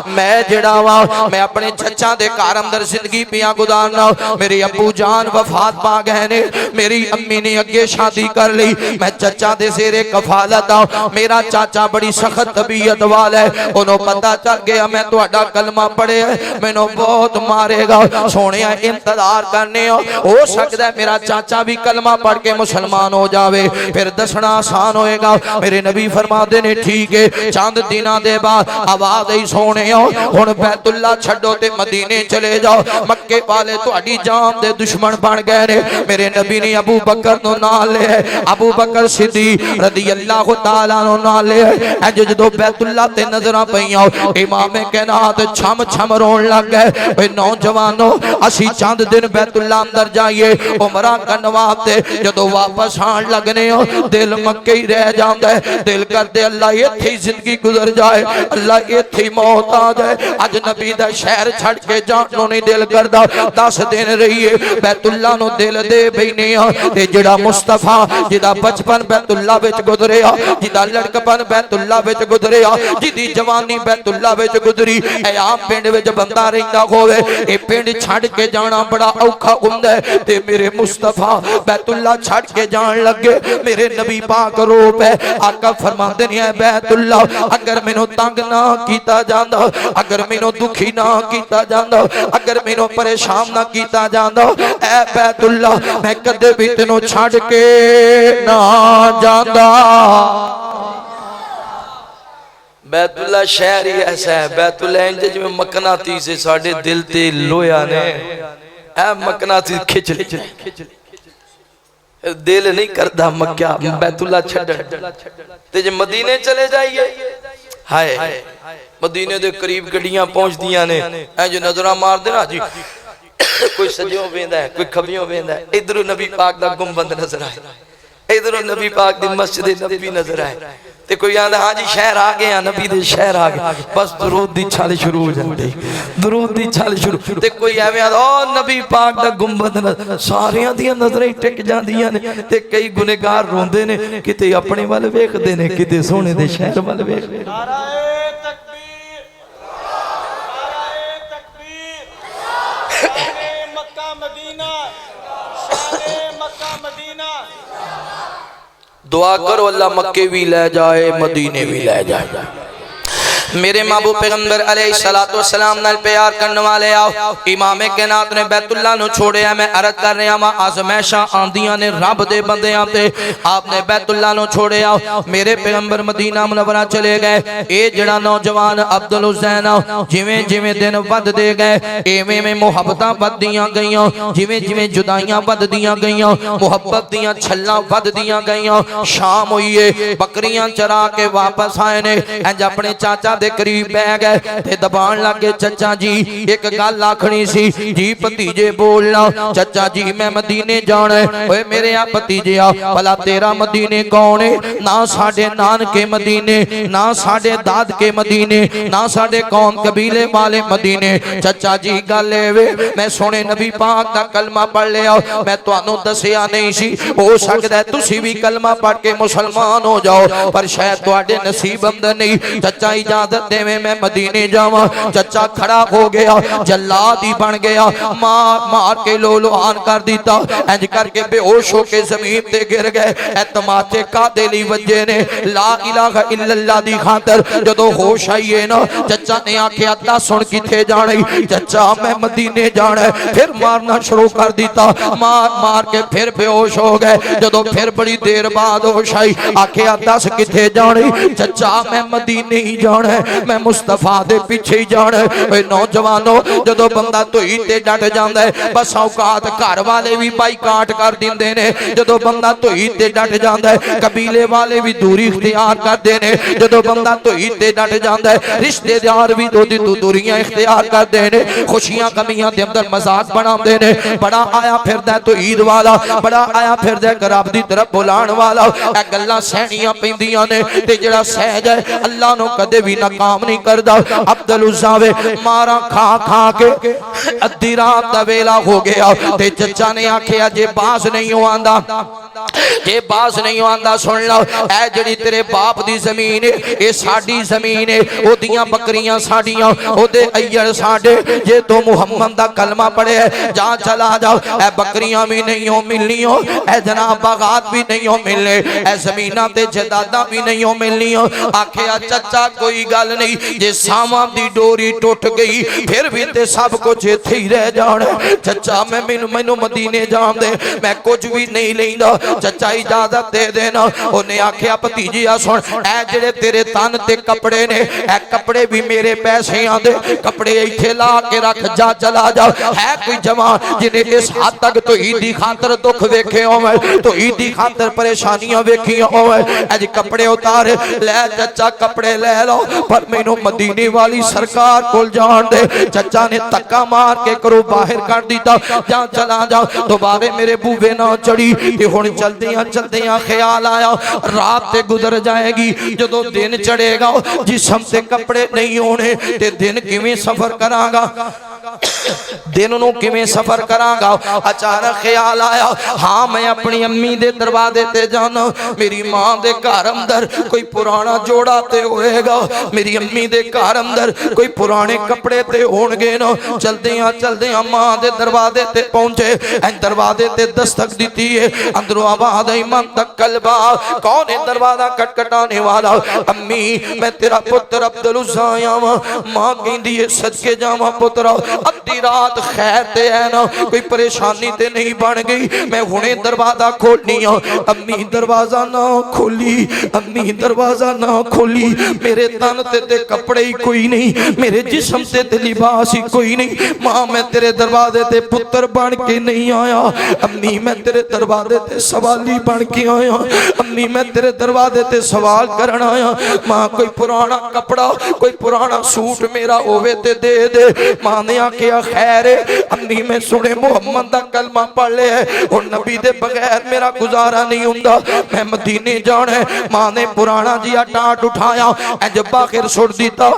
A: मैं जड़ा वा मैं अपने चचा दे घर अंदर जिंदगी पिया गुजारना। मेरे अबू जान वफात पा गए ने, मेरी अम्मी ने अगे शादी कर ली, मैं चचा दे सिरे कफालत आ। मेरा चाचा बड़ी सख्त तबीयत वाला है, उन्होंने पता चल गया मैं तुहाडा कलमा पढ़े मैनू बहुत मारेगा। सोनिया इंतजार करने हो सकता है मेरा चाचा भी कलमा पढ़ के मुसलमान हो जावे फिर दसना आसान होएगा। मेरे नबी फरमाते ने ठीक है। चंद दिनों के बाद आवाज आई सोने हुण बैतुल्ला छड्डो ते मदीने चले जाओ, मक्के वाले तुहाडी जान दे दुश्मन बन गए ने। मेरे नबी ने अबू बकर नु नाल ले, अबू बकर सिद्दीक रज़ियल्लाहु तआला नु नाल ले। अज जदों बैतुल्ला ते नजरां पईयां इमाम कायनात छम छम रोण लग गए। ओए नौजवानों असी चंद दिन बैतुल्ला अंदर जाइए उमरा करन वास्ते, जदों वापस आन लगने हो दिल मक्के ही रह जाता है। दिल करते अल्लाह इत्थे ही जिंदगी गुजर जाए, अल्लाह इत्थे ही मौत आ जाए। अज नबी दा शहर छड़ के जान नु नहीं दिल करदा। 10 दिन रहिए बैतुल्ला नु दिल दे बैठे आ। ते जेड़ा मुस्तफा जिदा बचपन बैतुल्ला विच गुजरिया, जिदा लड़कपन बैतुल्ला विच गुजरिया, जिदी जवानी बैतुल्ला विच गुजरी, ए आम पिंड विच बंदा रहिंदा होवे ए पिंड छड़ के जाना बड़ा औखा हुंदा है। ते मेरे मुस्तफा बैतुल्ला छड़ के जान लगे। मेरे नबी पाक रो पे आका फरमाते ने बैतुल्ला अगर मैनू तंग ना कीता जांदा, अगर मैनू दुखी ना कीता जांदा, अगर मैनू परेशान ना कीता जांदा, ऐ बैतुल्ला मैं कदे भी तैनू छड़ के ना जांदा। बैतुल्ला शहर ही ऐसा है, बैतुल्ला इंज जिवें मकनातीस साडे दिल ते लोया ने ऐ मकनातीस खिंच दिल नहीं करता मक्या बैतुल्ला छड्डण ते जे मदीने चले जाइए हाय मदीने दे करीब गड्डियां पहुंचदियां ने ऐ जो नजरा मार देना जी कोई सज्जों वेंदा है कोई खब्बियों वेंदा है, इधरों नबी पाक दा गुंबद नजर आए, इधरों नबी पाक दी मस्जिद नबी नजर आए ते कोई आंदा हां जी शहर आ गए हैं, नबी दे शहर आ गए, बस दुरूद दी छल शुरू हो जाती, दुरूद दी छल शुरू ते कोई एवें आंदा ओ नबी पाक दा गुंबद सारियां दी नजरां टिक जांदियां ने ते कई गुनहगार रोंदे ने किते अपने वाल वेखदे ने किते सोने दे शहर वाल वेखदे। नाराए तकबीर, नाराए तकबीर, शाने मक्का मदीना, शाने मक्का मदीना। दुआ करो अल्लाह मक्के भी ले जाए मदीने भी ले जाए। मेरे महबूब पैगंबर अलैहिस्सलाम नाल प्यार करने वाले आओ। इमाम कायनात ने बैतुल्ला नु छोड़िया। मैं अर्ज कर रहा वा आज़माइशां आंदियां ने रब दे बंदियां ते, आपने बैतुल्ला नु छोड़िया। मेरे पैगंबर मदीना मुनव्वरा चले गए। ए जड़ा नौजवान अब्दुल हुसैन जिवें जिवें दिन वधदे गए एवें में मुहब्बतां वधदियां गईयां, जिवें जिवें जुदाइयां वधदियां गईयां मुहब्बत दियां छल्लां वधदियां गईयां। शाम हुई है बकरियां चरा के वापस आए ने। इंज अपने चाचा दे करीब बह गए ते दबाण लगे चचा जी एक गल आखनी सी जी भतीजे बोलना चचा जी मैं मदीने जाना है ओए मेरे आ भतीजे आ भला तेरा मदीने कौन है ना साडे नानके मदीने ना साडे दादके मदीने ना साडे कौम कबीले वाले मदीने चचा जी गल वे मैं सोने नबी पाक दा कलमा पढ़ लिया मैं तुहानू दसिया नहीं सी हो सकदा है तुसी भी कलमा पढ़ के मुसलमान हो जाओ पर शायद तुहाडे नसीब अंदर नहीं चचा इजाजत देवे मैं मदीने जावां चचा खड़ा हो गया जल्लाद ही बन गया मार मार के लोलुहान कर दिता इंज करके बेहोश होके जमीन ते गिर गए ए तमाचे कादे लई वजे ने ला इलाहा इल्लल्लाह दी खातर जदों होश आई है ना चचा ने आखिया दस हुण किथे जाना चचा मैं मदीने जाना है फिर मारना शुरू कर दिता मार मार के फिर बेहोश हो गए जदों फिर बड़ी देर बाद होश आई आखिया दस किथे जाना चचा मैं मदीने ही जाना है मैं मुस्तफा दे पीछे ही जाना है नौजवानों जदों बंदा धुई ते डट जांदा है बस औकात घर वाले भी बाईकाट कर दिंदे ने जदों बंदा धुई ते डट जांदा है कबीले वाले भी दूरी इख्तियार करदे ने जदों बंदा धुई ते डट जांदा है रिश्तेदार भी दूरियां इख्तियार करदे ने खुशियां गमियां दे अंदर मजाक बनाउंदे ने बड़ा आया फिरदा है तौहीद वाला बड़ा आया फिरदा है रब दी तरफ बुलाण वाला ए गल्लां सहणियां पैंदियां ने ते जेड़ा सह जाए अल्लाह नु कदे भी नाकाम नहीं करदा अब्दुल उज़्ज़ा वे मारा खा खा के अद्धी रात दा वेला हो गया ते चचा ने आखिया जे बास नहीं हो आंदा जे बास नहीं आंदा सुन लो ए जड़ी तेरे बाप दी जमीन है ए साडी जमीन है ओदियां बकरियां साडियां ओदे अय्यर साडे जे तो मुहम्मद दा कलमा पढ़े जा चला जाओ ए बकरियां भी नहीं हो मिलनी हो ए जनाब बागात भी नहीं हो मिलने ए जमीना ते जदादा भी नहीं हो मिलनी हो आखिया चचा कोई गल नहीं जे सावां दी डोरी टुट गई फिर भी ते सब कुछ इत्थे ही रह जाना चचा मैं मैनू मदीने जान दे मैं कुछ भी नहीं लैंदा चचा इजाजत दे देना उन्हें आखिया भतीजी आ सुन ए जेड़े तेरे तन ते कपड़े ने ए कपड़े भी मेरे पैसे आंदे कपड़े इत्थे ला के रख जा चला जा है कोई जवान जिन्हें इस हद तक तौहीद दी खातर दुख वेखे होवे तौहीद दी खातर परेशानियां वेखियां होवे अज कपड़े उतार ले चचा कपड़े ले लो पर मैनू मदीने वाली सरकार कोल जान दे चचा ने धक्का मार के करो बाहर कर दिता जा चला जा दोबारे मेरे बूवे ना चढ़ी ते हुण चलदियां ख्याल आया रात ते गुजर जाएगी जदों दिन चढ़ेगा जिस्म ते कपड़े नहीं होने ते दिन किवें सफर करांगा दिन नूं किवें सफर करांगा अचानक ख्याल आया हाँ मैं अपनी अम्मी दे दरवाजे ते जाना मेरी मां दे घर अंदर कोई पुराना जोड़ा ते होएगा मेरी अम्मी दे घर अंदर कोई पुराने कपड़े ते होणगे ना चलदियां मां दे दरवाजे ते पहुंचे दरवाजे ते दस्तक दी है अंदरों आवाज आई मन तक कलबा कौन है दरवाजा खटखटाने वाला अम्मी मैं तेरा पुत्र अब्दुल उज़्ज़ा आया मां कहंदी है सदके जावां पुत्रा अद्धी रात खैर ते है ना कोई परेशानी ते नहीं बन गई मैं हुणे दरवाजा खोलनी अम्मी दरवाजा ना खोली अम्मी दरवाजा ना खोली मेरे तन ते कपड़े ही कोई नहीं मेरे जिस्म ते लिबास ही कोई नहीं मां मैं तेरे दरवाजे ते पुत्र बन के नहीं आया अम्मी मैं तेरे दरवाजे ते सवाली बन के आया अम्मी मैं तेरे दरवाजे ते सवाल करन आया मां कोई पुराना कपड़ा कोई पुराना सूट मेरा होवे ते दे दे मां ने आखिया खैर अम्मी मैं सुने मुहम्मद दा कलमा पढ़ लिया और नबी दे बगैर मेरा गुजारा नहीं हुंदा मैं मदीने जाना है मां ने पुराना जिहा टाट उठाया इंज बाखिर सुट दिता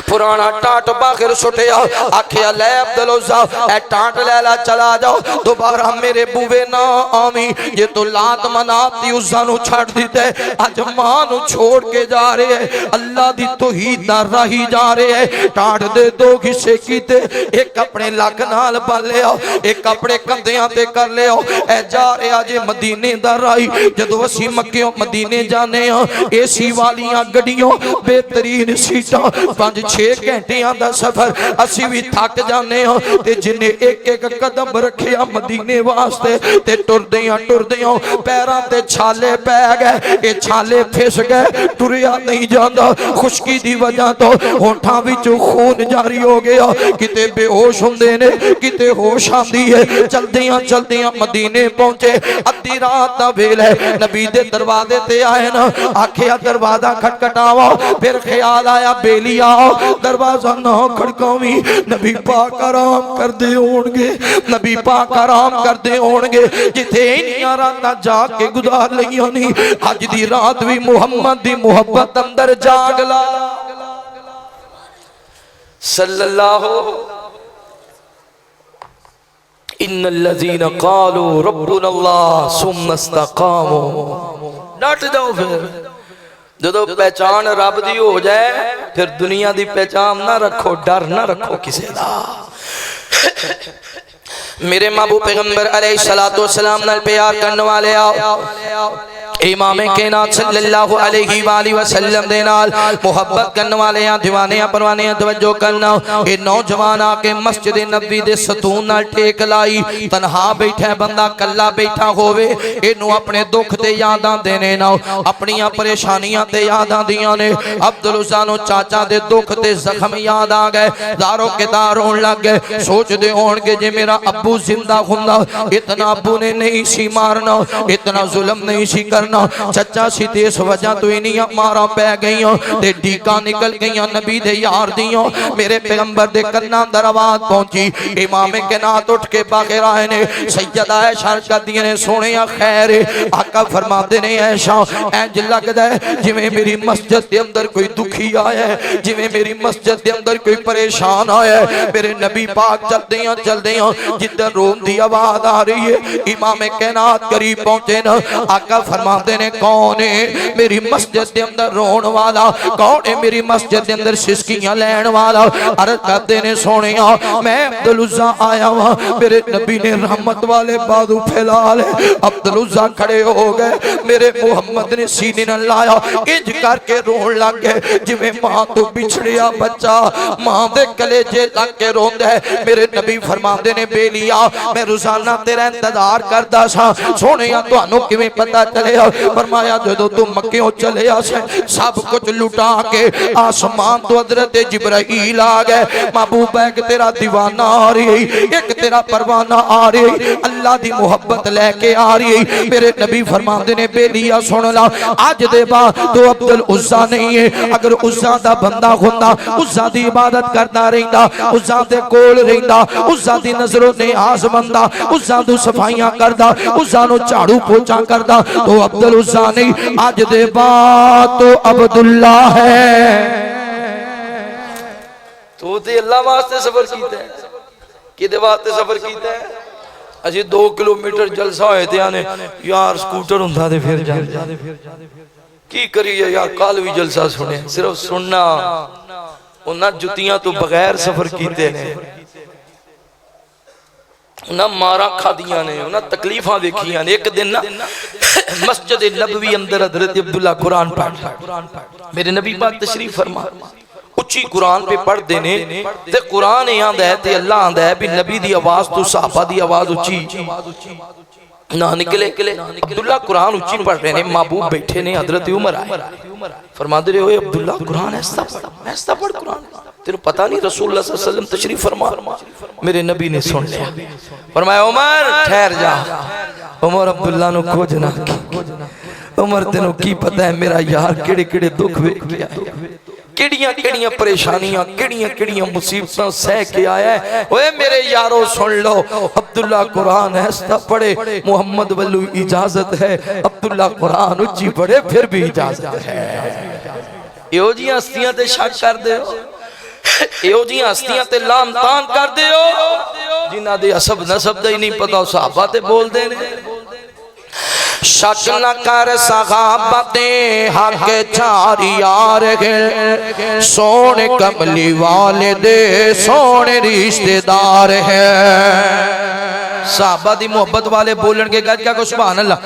A: पुराना टाट बाखिर सुटिया आखिया ले अब्दुल उज़्ज़ा ए टाट ले ला चला जाओ दोबारा मेरे बूवे ना आवी जे तू लात मनात दी उज़्ज़ा नु छड़ दिते अज मां नु छोड़ के जा रहे है अल्लाह दी तौहीद दा राही जा रहे है टाट दे दो हिस्से कीते एक अपने लक नाल बन लिया एक अपने कंधियां ते कर लिया ए जा रहा जे मदीने दा राही जदों असीं मक्कियों मदीने जाने एसी वालियां गड्डियों बेहतरीन सीटां 5-6 6 घंटियां दा सफर असी भी थक जाने हो ते जिन्ने एक एक कदम रखिया मदीने वास्ते ते टुरदियां पैरां ते छाले पै गए, ये छाले फिस गए, टुरिया नहीं जाता खुशकी दी वजह तो होठां विचों खून जारी हो गया, किते बेहोश हुंदे ने किते होश आंदी है। चलदियां मदीने पहुंचे, अद्धी रात दा वेला नबी दे दरवाजे ते आए ना, आखिया दरवाजा खटखटावा, फिर ख्याल आया बेली आओ दरवाजा ना खड़कावी, नबी पाक आराम करदे होणगे, नबी पाक आराम करदे होणगे, जिथे इन्नियां रातां जाके गुजार लईयां नी अज दी रात भी मुहम्मद दी मुहब्बत अंदर जाग ला सल्लल्लाहु इन्नल्लज़ीना क़ालू रब्बुनल्लाह सुम्मा इस्तक़ामू। डट जाओ, फिर जो पहचान रब दी हो जाए फिर दुनिया दी पहचान ना रखो, डर ना रखो किसी दा। मेरे महबूब पैगंबर अलैहिस्सलातु वस्सलाम नाल प्यार करने वाले आओ, इमाम कायनात सल्लल्लाहु अलैहि वसल्लम दे नाल मुहब्बत करने वाले आ, दीवाने आ, परवाने आ, तवज्जो करना। ये नौजवान आके मस्जिद नबी दे सतून नाल टेक लाई, तन्हा बैठा बंदा कल्ला बैठा होवे, इनू अपने दुख ते यादां देने ना, अपनी परेशानियां ते यादां दियां ने। अब्दुल उज़्ज़ा नू चाचा दे दुख ते जख्म याद आ गए, दारो के दार होण लग गए, सोचदे होणगे जे मेरा अब्बू जिंदा हुंदा इतना अब्बू ने नहीं सी मारना, इतना जुल्म नहीं सी करना, चचा सी ते इस वजह तो इन्नियां मारा पै गईयां ते डीका निकल गईयां नबी दे यार दियां। मेरे पैगंबर दे कन्नां अंदर आवाज पहुंची, इमाम कायनात उठ के बाहर आए ने, सैयदा आयशा कहदियां ने सोहणिया खैर आका फरमाते ने ऐशा इंज लगदा है जिवें मेरी मस्जिद दे अंदर कोई दुखी आया है, जिवें मेरी मस्जिद दे अंदर कोई परेशान आया है। मेरे नबी पाक चलदियां जिधर रोन दी आवाज आ रही है, इमाम कायनात करीब पहुंचे न, आका फरमाते ने कौन है मेरी मस्जिद के अंदर रोन वाला, कौन है मेरी मस्जिद के अंदर सिसकियां लैन वाला। अर्ज करते ने सोनिया मैं अब्दुल उज़्ज़ा आया वहां, मेरे नबी ने रहमत वाले बाजू फैला ले, अब्दुल उज़्ज़ा खड़े हो गए, मेरे मुहम्मद ने सीने न लाया, इंज करके रोन लग गए जिवें मां तो बिछड़िया बच्चा मां दे कलेजे लग के रोंदा है। मेरे नबी फरमाते ने बेलिया मैं रोजाना तेरा इंतजार करदा सा, सोनिया तुहानू किवें पता चलिया? फरमाया जदों तू मक्कियों चले आसे सब कुछ लुटा के आसमान तो हजरत जिब्राइल आ गए, महबूब है तेरा दीवाना आ रही, एक तेरा परवाना आ रही, अल्लाह दी मोहब्बत लेके आ रही। मेरे नबी फरमाते ने बेलिया सुन ला, अज दे बाद तो अब्दुल उज़्ज़ा नहीं है, अगर उज़्ज़ा दा बंदा हुंदा उज़्ज़ा दी इबादत करदा रहिंदा, उज़्ज़ा दे कोल रहिंदा, उज़्ज़ा दी नजरों ने आस बंदा, उज़्ज़ा दी सफाइयां करदा, उज़्ज़ा नु झाड़ू पोछा करदा, तो अब्दुल उज़्ज़ा नहीं, आज दे बाद तो अब्दुल्ला है। तो ते अल्लाह वास्ते सफर कीता है, किदे वास्ते सफर कीता है? असी 2 किलोमीटर जलसा होए ते आने यार स्कूटर हुंदा ते फिर जांदे, की करिए यार कल भी जलसा सुने, सिर्फ सुनना, उन्हां जुतियां तो बगैर सफर कीते ने, उन्हां मारा खादियां ने, उन्हां तकलीफां देखियां ने। एक दिन ना मस्जिद नबवी अंदर हजरत अब्दुल्ला कुरान पढ़, मेरे नबी पाक तशरीफ फरमा, उच्ची कुरान पे पढ़ते ने ते कुरान आंदा है ते अल्लाह आंदा है भी नबी दी आवाज तो सहाबा दी आवाज उच्ची ना निकले। अब्दुल्ला कुरान उच्ची पढ़ रहे ने, महबूब बैठे ने, हजरत उमर आए, फरमाते रहे ओए अब्दुल्ला कुरान ऐसा पढ़ कुरान, तेरे पता नहीं रसूलुल्लाह सल्लल्लाहु अलैहि वसल्लम तशरीफ फरमा। मेरे नबी ने सुन लिया, फरमाया उमर ठहर जा। उमर अब्दुल्ला नु कुछ ना की, उमर तेनू की पता है मेरा यार केड़े केड़े दुख वेख के आया, केड़ियां परेशानियां केड़ियां मुसीबतां सह के आया है। ओए मेरे यारो सुन लो, अब्दुल्ला कुरान ऐसा पढ़े, मुहम्मद वल्लू इजाजत है, अब्दुल्ला कुरान उच्ची पढ़े फिर भी इजाजत है। इहो जी हस्तियां ते शक कर दे, इहो जी हस्तियां ते लाम तान कर दे, जिन्हां दे असब नसब दा ही नहीं पता, सहाबा ते बोलदे ने। शक न कर सहाबते हक चार यार है, सोने कमली वाले दे सोने रिश्तेदार है। साहबा दी मोहब्बत वाले बोलन के गज क्या को सुभान अल्लाह।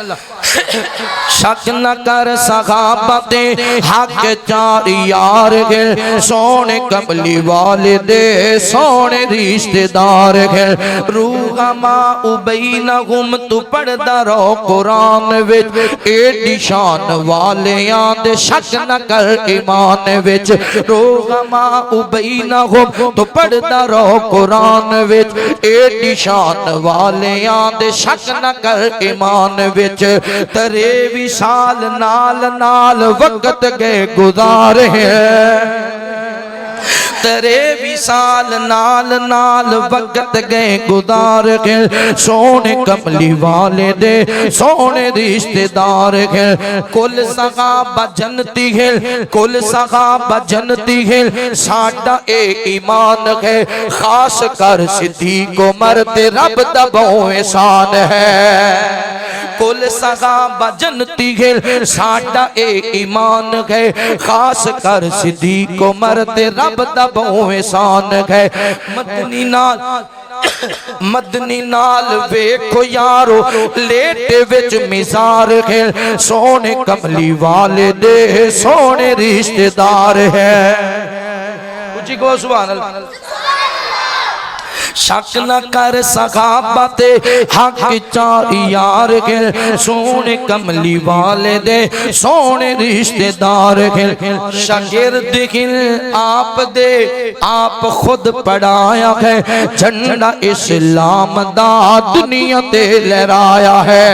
A: शक न कर सहाबा ते हक चार यार के सोने कमली वाले दे सोने रिश्तेदार के रूहमा उबैनहुम तू पढ़दा रहो कुरान विच एडी शान वाले आंदे शक न कर ईमान विच रूहमा उबैनहुम तू पढ़दा रहो कुरान विच एडी शान वाले आंदे शक न कर ईमान विच तेरे विशाल नाल नाल वक्त गए गुजारे तेरे विशाल नाल नाल वक्त गए गुजार के सोने कमली वाले दे सोने रिश्तेदार के कुल सहाबा जन्नती है कुल सहाबा जन्नती है साडा ए ईमान है खास कर सिद्दीक उमर ते रब दा बहु एहसान है कुल सहाबा जन्नती है साडा ए ईमान है खास कर सिद्दीक उमर ते रब दा बहु एहसान है मदनी नाल वेखो यारो लेटे विच मिसार है सोने कमली वाले दे सोने रिश्तेदार है उची को सुभान अल्लाह। शक न कर सहाबा ते हक चार यार के सोने कमली वाले दे सोने रिश्तेदार के शागिर्द खिल आप दे आप खुद पढ़ाया है झंडा इस्लाम दा दुनिया ते लहराया है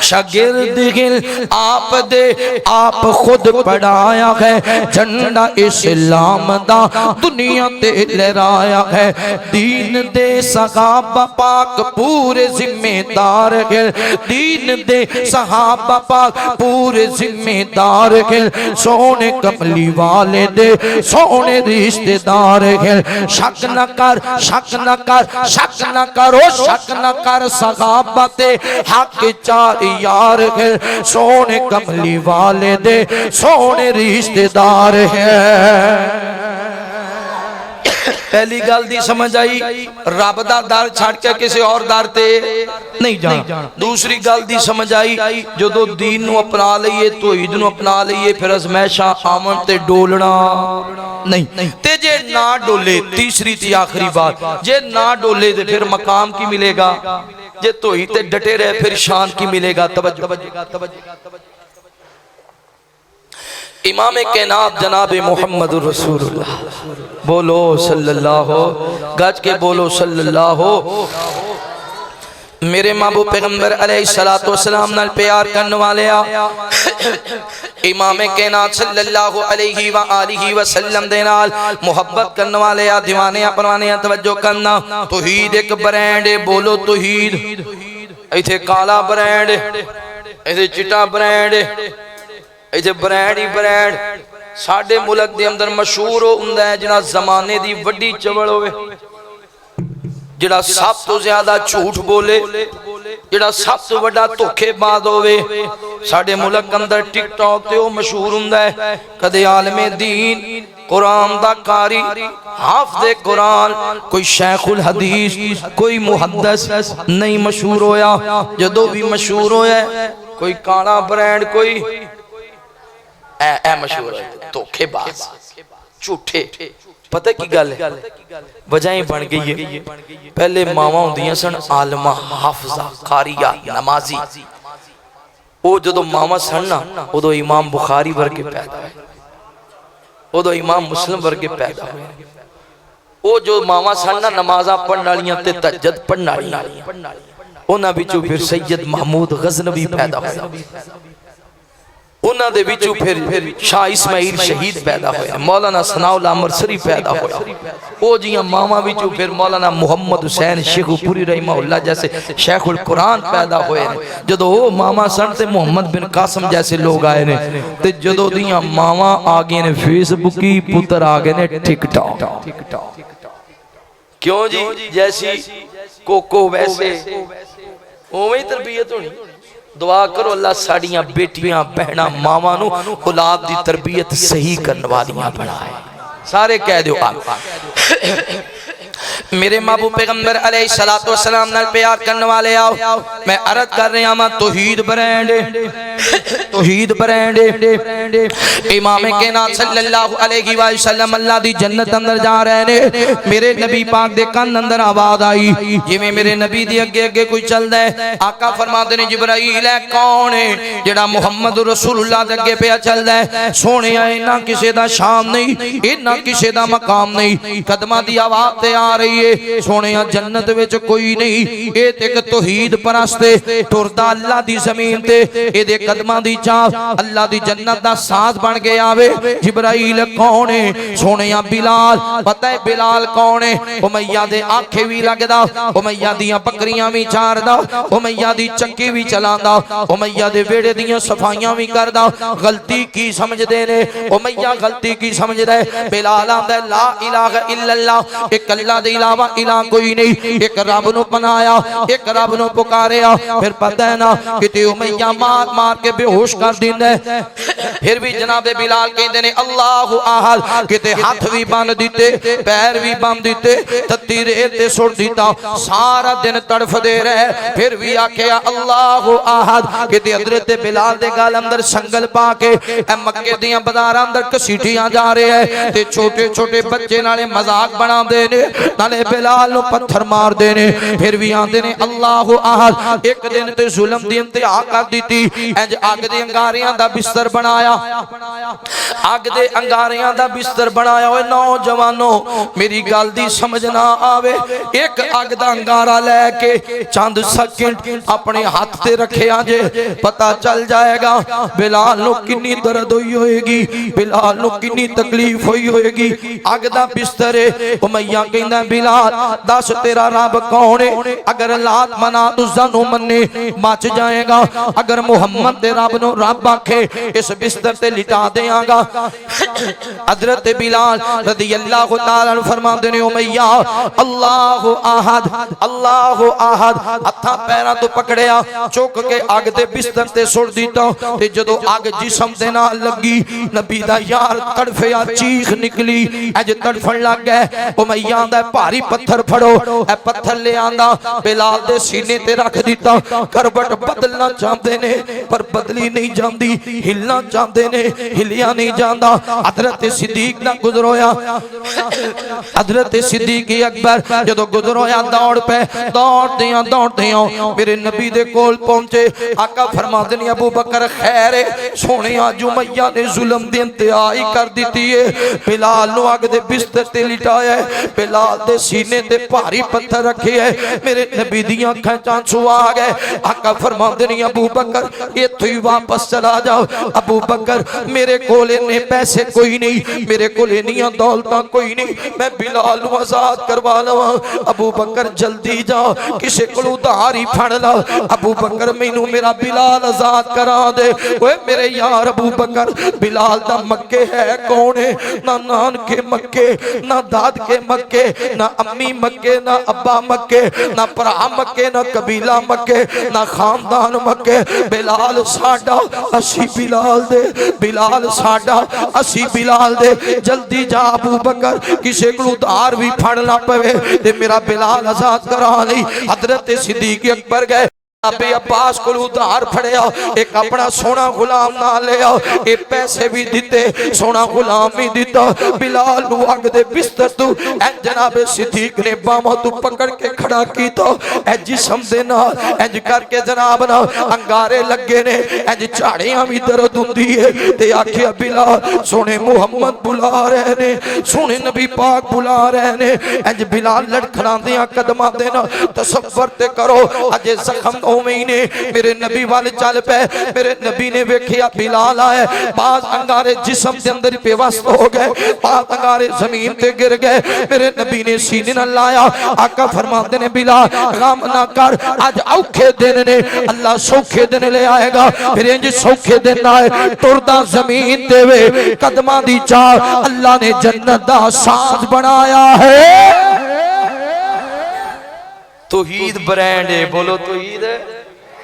A: शागिर्द गिल आप दे आप खुद पढ़ाया है झंडा इस्लाम दा दुनिया ते लहराया है दीन दे सहाबा पाक पूरे जिम्मेदार है दीन दे सहाबा पाक पूरे जिम्मेदार है सोने कमली वाले दे सोने रिश्तेदार है शक न कर शक न कर शक न करो शक न कर सहाबा ते हक चार यार है सोने कमली वाले दे सोने रिश्तेदार है। पहली गल दी समझ आई रब दा दर छड़ के किसी और दर ते नहीं जाना। दूसरी गल दी समझ आई जदों दीन नूं अपना लईए तौहीद नूं अपना लईए फिर अज़मैशां आवन ते डोलना नहीं ते जे ना डोले तीसरी ते आखिरी बात जे ना डोले ते फिर मकाम की मिलेगा जे तौहीद ते डटे रहे फिर शान की मिलेगा। तवज्जो इमाम कायनात जनाब मोहम्मद रसूलुल्लाह बोलो सल्लल्लाहु गज के बोलो सल्लल्लाहु मेरे महबूब पैगंबर अलैहिस्सलातु वस्सलाम नाल प्यार करने वाले इमाम कायनात सल्लल्लाहु अलैहि व आलिहि वसल्लम दे नाल मोहब्बत करने वाले दीवाने परवाने तवज्जो करना तौहीद एक ब्रांड है बोलो तौहीद इथे काला ब्रांड इथे चिट्टा ब्रांड इथे ब्रांड ही ब्रांड साडे मुल्क दे अंदर मशहूर हुंदा है जिहड़ा ज़माने दी वड्डी चवल होवे जिहड़ा सब तो ज्यादा झूठ बोले जिहड़ा सब तो वड्डा धोखेबाज होवे साडे मुल्क अंदर टिकटॉक ते ओ मशहूर हुंदा है कदे आलमे दीन कुरान दा कारी हाफिज़े कुरान कोई शेखुल हदीस कोई मुहद्दिस नहीं मशहूर होया जदों भी मशहूर होया कोई काला ब्रांड कोई मशहूर है धोखेबाज झूठे पता की गल है वजह बन गई है पहले मावां हुंदियां सन आलमा हाफिज़ा कारिया नमाजी वो जदों मावां सन ना उदों इमाम बुखारी वर्गे पैदा होए उदों इमाम मुस्लिम वर्गे पैदा होए वो जो मावां सन ना नमाज़ां पढ़न वालियां ते तहज्जुद पढ़न वालियां उन्हां विचों फिर सैयद महमूद गज़नवी पैदा होए उन्हां दे विचों फिर शाह इस्माइल शहीद पैदा होया मौलाना सनाउल्लाह अमरसरी पैदा होया ओ जियां मावां विचों फिर मौलाना मुहम्मद हुसैन शेखुपुरी रहमहुल्लाह जैसे शेखुल कुरान पैदा होए जदों ओ मावां सन ते मोहम्मद बिन कासिम जैसे लोग आए ने ते जदों दियां मावां आ गए ने फेसबुकी पुत्र आ गए ने टिकटॉक क्यों जी जैसी कोको वैसे ओवें तरबियत होनी दुआ करो अल्लाह साड़ियां बेटियां बहना मावां नू औलाद दी तरबियत सही करने वालियां बनाए सारे कह दो मेरे महबूब पैगंबर अलैहिस्सलातु वस्सलाम नाल प्यार करने वाले आओ, मैं अर्ज कर रहा मैं तौहीद ब्रांड, तौहीद ब्रांड। इमाम कायनात सल्लल्लाहु अलैहि वसल्लम अल्लाह दी जन्नत अंदर जा रहे ने, मेरे नबी पाक दे कान अंदर आवाज आई, जिवें मेरे नबी दी अगे अगे कोई चलदा है। आका फरमाते ने जिब्राइल है कौन है जेड़ा मुहम्मद रसूलुल्लाह दे अगे पे चलदा है। सोने इना किसे दा शान नहीं, इना किसे दा मकाम नहीं, कदमां दी आवाज ते आ रही है। सोने जन्नत विच कोई नहीं, ये ते एक तौहीद परस्ते टुरदा अल्लाह दी जमीन ते एदे कदमां दी चाह अल्लाह दी जन्नत दा साथ बन के आवे। जिब्राइल कौन है? सोने बिलाल। पता है बिलाल कौन है? उमैया दे आखे भी लगदा, उमैया दियां बकरियां भी चारदा, उमैया दी चक्की भी चलांदा, उमैया दे वेड़े दियां सफाइयां भी करदा। गलती की समझदे ने उमैया, गलती की समझदा है। बिलाल आंदा ला इलाहा इल्लल्लाह, एक अल्लाह दे इलावा इलाह कोई नहीं, एक रब नु बनाया, एक रब नु पुकारिया। फिर पता है ना किते उमैया मार मार के बेहोश कर दिंदा है। फिर भी जनाबे बिलाल कहते ने अल्लाहु अहद, किते हाथ भी बंद दिते, पैर भी बंद दिते, तत्ती रेत ते सुट दिता, सारा दिन तड़फदे रहे। फिर भी आखिया अल्लाहु अहद। किते हजरत बिलाल दे गाल अंदर संगल पा के मक्के दियां बाजारां अंदर घसीटियां जा रहे हैं ते छोटे छोटे बच्चे नाले मजाक बनांदे ने, नाले बिलाल नु पत्थर मारदे ने। फिर भी आंदे ने अल्लाहु अहद। एक दिन ते जुल्म दी इंतहा कर दिती, इंज अग दे अंगारियां दा बिस्तर बनाया, अग दे अंगारियां दा बिस्तर बनाया। ओए नौजवानों मेरी गल दी समझ ना आवे, एक अग दा अंगारा लेके चंद सेकंड अपने हाथ ते रखिया जे, पता चल जाएगा बिलाल नु कितनी दर्द हुई होएगी, बिलाल नु कितनी तकलीफ हुई होएगी। अग दा बिस्तर है। उमैया कहंदा बिलाल दस तेरा रब कौन है? अगर लात मनात उज़्ज़ा नु मन्ने मच जाएगा, अगर मुहम्मद दे रब नु रब आखे इस बिस्तर ते लिटा देंगा। हजरत बिलाल रज़ी अल्लाह तआला अन्हु फरमांदे ने उमैया अल्लाहु अहद, अल्लाहु अहद। हत्थां पैरां तो पकड़िया, चुक के अग दे बिस्तर ते सुट दिता। ते जदों अग जिस्म दे नाल लगी, नबी दा यार तड़फिया, चीख निकली, अज तड़फण लग गए। उमैया दा भारी पत्थर फड़ो, ए पत्थर ले आंदा बिलाल दे सीने ते रख दिता। करवट बदलना चाहते ने पर बदली नहीं जाती, हिलना चाहते ने हिलिया नहीं जाता। हजरत सिद्दीक ना गुजरोया, हजरत सिद्दीक अकबर जदों गुजरोया दौड़ पे, दौड़दे मेरे नबी दे कोल पहुंचे। आका फरमाते ने अबू बकर खैर है सोने, अज उमैया ने जुल्म दी इंतहाई कर दी है। बिलाल नु अग दे बिस्तर ते लिटाया, बिलाल दे सीने ते भारी पत्थर रखे है। मेरे नबी दियां अखां च आंसू आ गए। आका फरमाते ने अबू बकर इत्थों ही वापस चला जाओ। अबू बकर मेरे कोल इन्ने पैसे कोई नहीं, मेरे कोल इन्नियां दौलतां कोई नहीं, मैं बिलाल नु आजाद करवा लवां। अबू बकर जल्दी जाओ, किसे कोल उधार ही फड़ ला। अबू बकर मैनू मेरा बिलाल आजाद करा दे। ओए मेरे यार अबू बकर बिलाल दा मक्के है कौन है? ना नानके मक्के, ना दादके मक्के, ना अम्मी मक्के, ना अब्बा मक्के, ना भरा मक्के, ना कबीला मक्के, ना खानदान मक्के। बिलाल साडा असी बिलाल दे, बिलाल साडा असी बिलाल दे। जल्दी जा अबू बकर, किसे को उधार भी फड़ना पवे ते मेरा बिलाल आजाद करा लई। हजरत सिद्दीक अकबर गए, अबे अब्बास को उधार फड़िया, एक अपना सोना गुलाम ना लिया, एक पैसे भी दिते, सोना गुलाम भी दिता। बिलाल नु अग दे बिस्तर तू ए जनाबे सिद्दीक ने बाहों तू पकड़ के खड़ा कीता। ए जिस्म दे नाल इंज करके जनाब ना अंगारे लगे ने, इंज झाड़ियां भी दर्द हुंदी है। ते आखिया बिलाल सोने मुहम्मद बुला रहे ने, सोने नबी पाक बुला रहे ने। इंज बिलाल लड़खड़ांदियां कदमां दे नाल तसव्वुर ते करो अजे जख्म महीने मेरे नबी वाले चल पे। मेरे नबी ने वेखिया बिलाल आए, बाज अंगारे जिस्म के अंदर बेवस्त हो गए, बाज अंगारे जमीन पे गिर गए। मेरे नबी ने सीने न लाया। आका फरमाते ने बिलाल गम ना कर, आज औखे दिन ने, अल्लाह सौखे दिन ले आएगा। फिर इंज सौखे दिन आए, टुरदा जमीन देवे कदमां दी चाह, अल्लाह ने जन्नत दा साज बनाया है। तौहीद ब्रांड है, बोलो तौहीद है।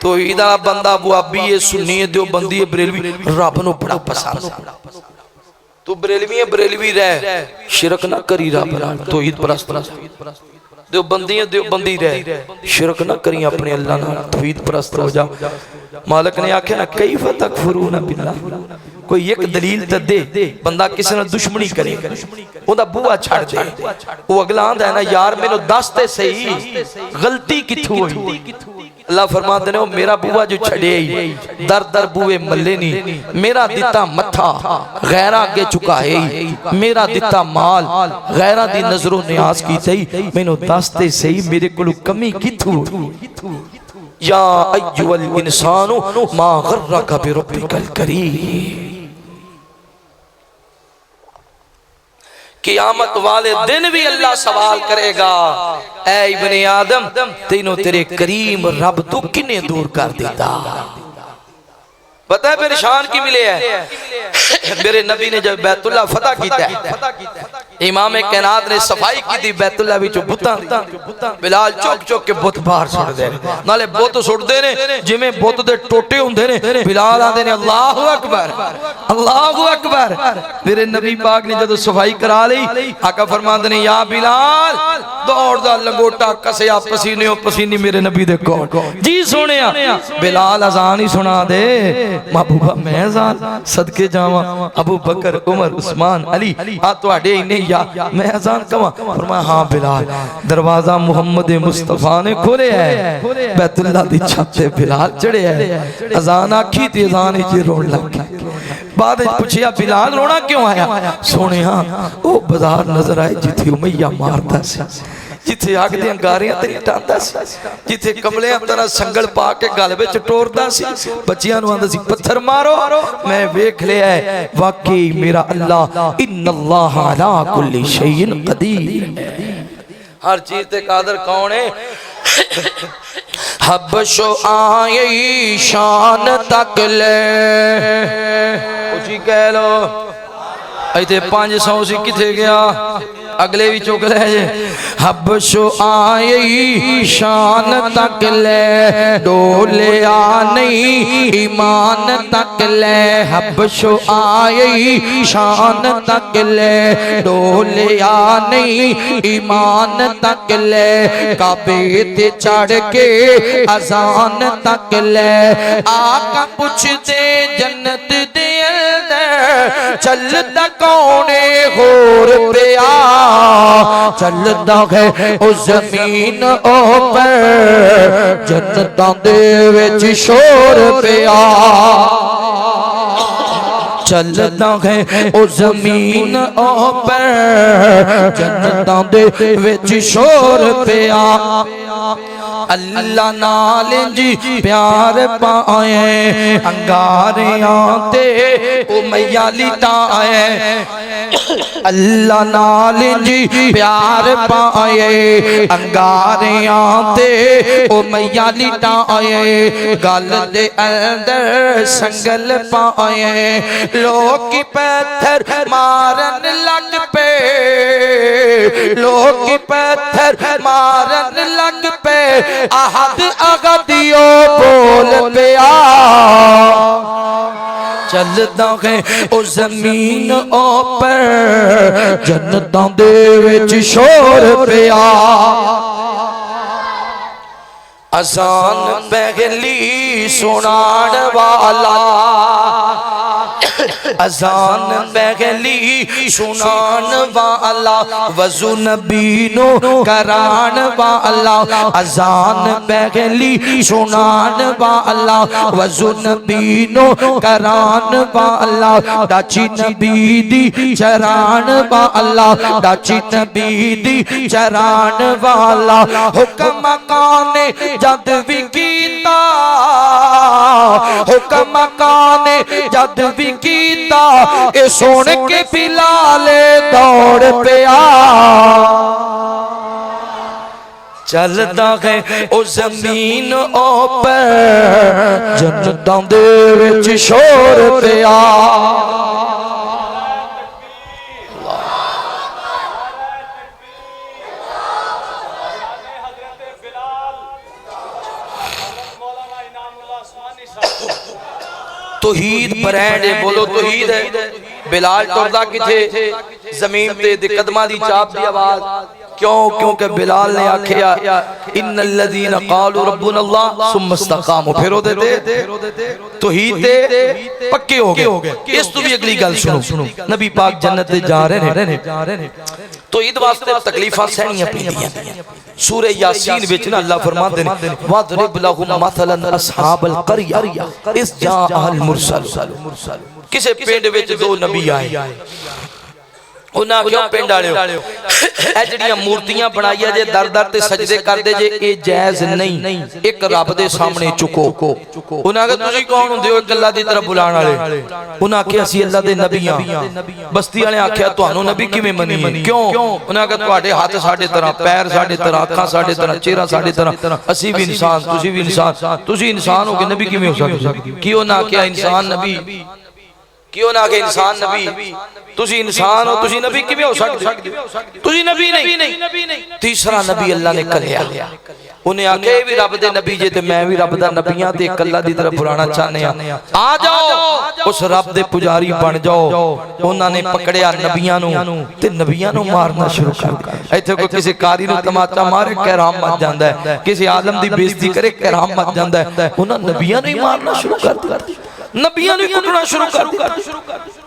A: तौहीद वाला बंदा बुआबी है, सुन्नी है, देवबंदी है, बरेलवी, रब नूं बड़ा पसंद है। तू बरेलवी रह, शिरक ना करी रब नाल, तौहीद परस्त देवबंदी रह, शिरक ना करी अपने अल्लाह नाल, तौहीद परस्त हो जा। मालिक ने आख्या ना कैफ तकफुरूना बिल्लाह, कोई एक दलील तो दे, बंदा किसी ने दुश्मनी करे ओदा बूहा छड़ दे, वो अगला आंदा है ना यार मैनू दस ते सही गलती किथों होई। अल्लाह फरमाते ने मेरा बूहा जो छड़े दर दर बूहे मल्ले नहीं, मेरा दिता मथा गैरा अगे चुकाए, मेरा दिता माल गैरा दी नजरों न्याज की थी, मैनू दसते सही मेरे को कमी किथों। या अय्युहल इंसानु मा गर्रका बिरब्बिकल करीम, क़यामत वाले दिन भी अल्लाह सवाल करेगा, ऐ इब्ने आदम तेनों तेरे करीम रब तू किने दूर कर देता। पता है परेशान की मिले है मेरे नबी ने जब बैतुल्ला फतह किया, इमाम कैनात ने सफाई की थी बैतुल्ला विचों बुतां दी, बिलाल चुक चुक के बुत बाहर सुट दे, नाले बुत सुटदे ने जिवें बुत दे टोटे हुंदे ने। बिलाल आंदे ने अल्लाहु अकबर अल्लाहु अकबर। मेरे नबी पाक ने जदों सफाई करा लई, आका फरमांदे ने या बिलाल दौड़दा लंगोटा कसया पसीने पसीनी मेरे नबी दे कोल, जी सोहणिया बिलाल अजान ही सुना दे। महबूबा मैं अजान सदके जावां, अबू बकर उमर उस्मान अली आ तुहाडे इन्ने या मैं अजान कवां। फरमाया हां बिलाल। दरवाजा मुहम्मद मुस्तफा ने खोलिया है, बैतुल्ला दी छत ते बिलाल चढ़िया है, अजान आखी ते अजान विच रोण लग गया। बाद विच पुछया बिलाल रोना क्यों आया? सोहणिया ओ बाजार नजर आए जिथे उमैया मारदा सी, जिथे अग दी अंगारियां ते टांदा सी, जिथे कमलियां तरह संगल पा के गल विच टोरदा सी, बच्चियां नूं आंदा सी पत्थर मारो। मैं वेख लिया है वाकई मेरा अल्लाह इन्नल्लाह अला कुल्ली शैइन कदीर, हर चीज ते कादर कौन है। हबशो आए शान तक ले, उसी कह लो इतने 500 सी किथे गया, अगले भी चुक ले जे। हबशो आई शान तक ले, डोलिया नहीं ईमान तक ले, हबशो आई शान तक ले, डोलिया नहीं ईमान तक ले, काबे ते चढ़ के अजान तक ले, आका पुछ दे जन्नत दे अंदर चलदा कौने होर पिया, चलदा है उस जमीन ऊपर जन्नतां दे विच शोर पिया, चलदा है उस जमीन ऊपर जन्नतां दे विच शोर पिया। अल्लाह नाल जी प्यार पाए अंगारियां ते उमैया लिटाए, अल्लाह नाल जी प्यार पाए अंगारियां ते उमैया लिटाए, गल दे अंदर संगल पाए, लोग पत्थर मारन लग पे, लोग पत्थर मारन लग पे, आहद अगदियो बोल पिया, चलदा है उस जमीन ऊपर जन्नतां दे विच शोर पिया। अजान पहली सुनाण वाला, अजान पहली सुनान वाला, वजू नबी नो करान वाला, अजान पहली सुनान वाला, वजू नबी नो करान वाला, दाची नबी दी चरान वाला, दाची नबी दी चरान वाला, हुक्म काने जद भी कीता, हुक्म काने जद भी कीता, ए सुन के बिलाल दौड़ पिया, चलदा है उस जमीन ऊपर जन्नतां दे विच शोर पिया। तौहीद ब्रांड है, बोलो तौहीद है। बिलाल टुरदा किथे जमीन ते ते कदमां दी चाप दी आवाज क्यों क्योंकि बिलाल ने आखिया इन्नल लज़ीना क़ालू रब्बुना अल्लाह सुम्मा इस्तक़ामू फिर ओदे ते तौहीद ते पक्के हो गए। इस तो भी अगली गल सुनो नबी पाक जन्नत ते जा रहे ने तौहीद वास्ते तकलीफां सहनियां पैंदियां। सूरह यासीन विच ना अल्लाह फरमांदे ने वदरिब लहुम मसलन असहाबल क़रया इस जाअल मुरसल। किसे पिंड विच दो नबी आए उन्हें आख्या पिंड वालिओ ए जिहड़ियां मूर्तियां बनाई जे दर दर ते सजदे करदे जे ए जायज नहीं, एक रब दे सामने चुको। उन्हें आख्या तुसीं कौन हुंदे हो अल्लाह दी तरफ बुलाण वाले? उन्हें आख्या असीं अल्लाह दे नबी हां। बस्ती वाले आख्या तुहानू नबी किवें मनीए क्यों? उन्हें आख्या तुहाडे हाथ साडे तरह, पैर साडे तरह, अखां साडे तरह, चेहरा साडे तरह, असीं भी इंसान तुसीं भी इंसान, तुसीं इंसान हो के नबी किवें हो सकदे? कि उन्हें आख्या इंसान नबी क्यों ना के इंसान नबी तुसी इंसान हो तुसी नबी किवें हो सकदे? तुसी नबी नहीं। तीसरा नबी अल्लाह ने कलिया उन्हें आखे भी रब दे नबी जे ते मैं भी रब दा नबी हां ते अल्लाह दी तरफ बुलाना चाहने आ जाओ उस रब दे पुजारी बन जाओ। उन्होंने पकड़िया नबियां नू ते नबियां नू मारना शुरू कर दिया। इत्थे कोई किसी कारी नू तमाचा मारे कहराम मच जांदा है, किसी आलम दी बेइज्जती करे कहराम मच जांदा है। उन्हां नबियां नू ही मारना शुरू कर दिया, नबियां नू कुटना शुरू कर दिया।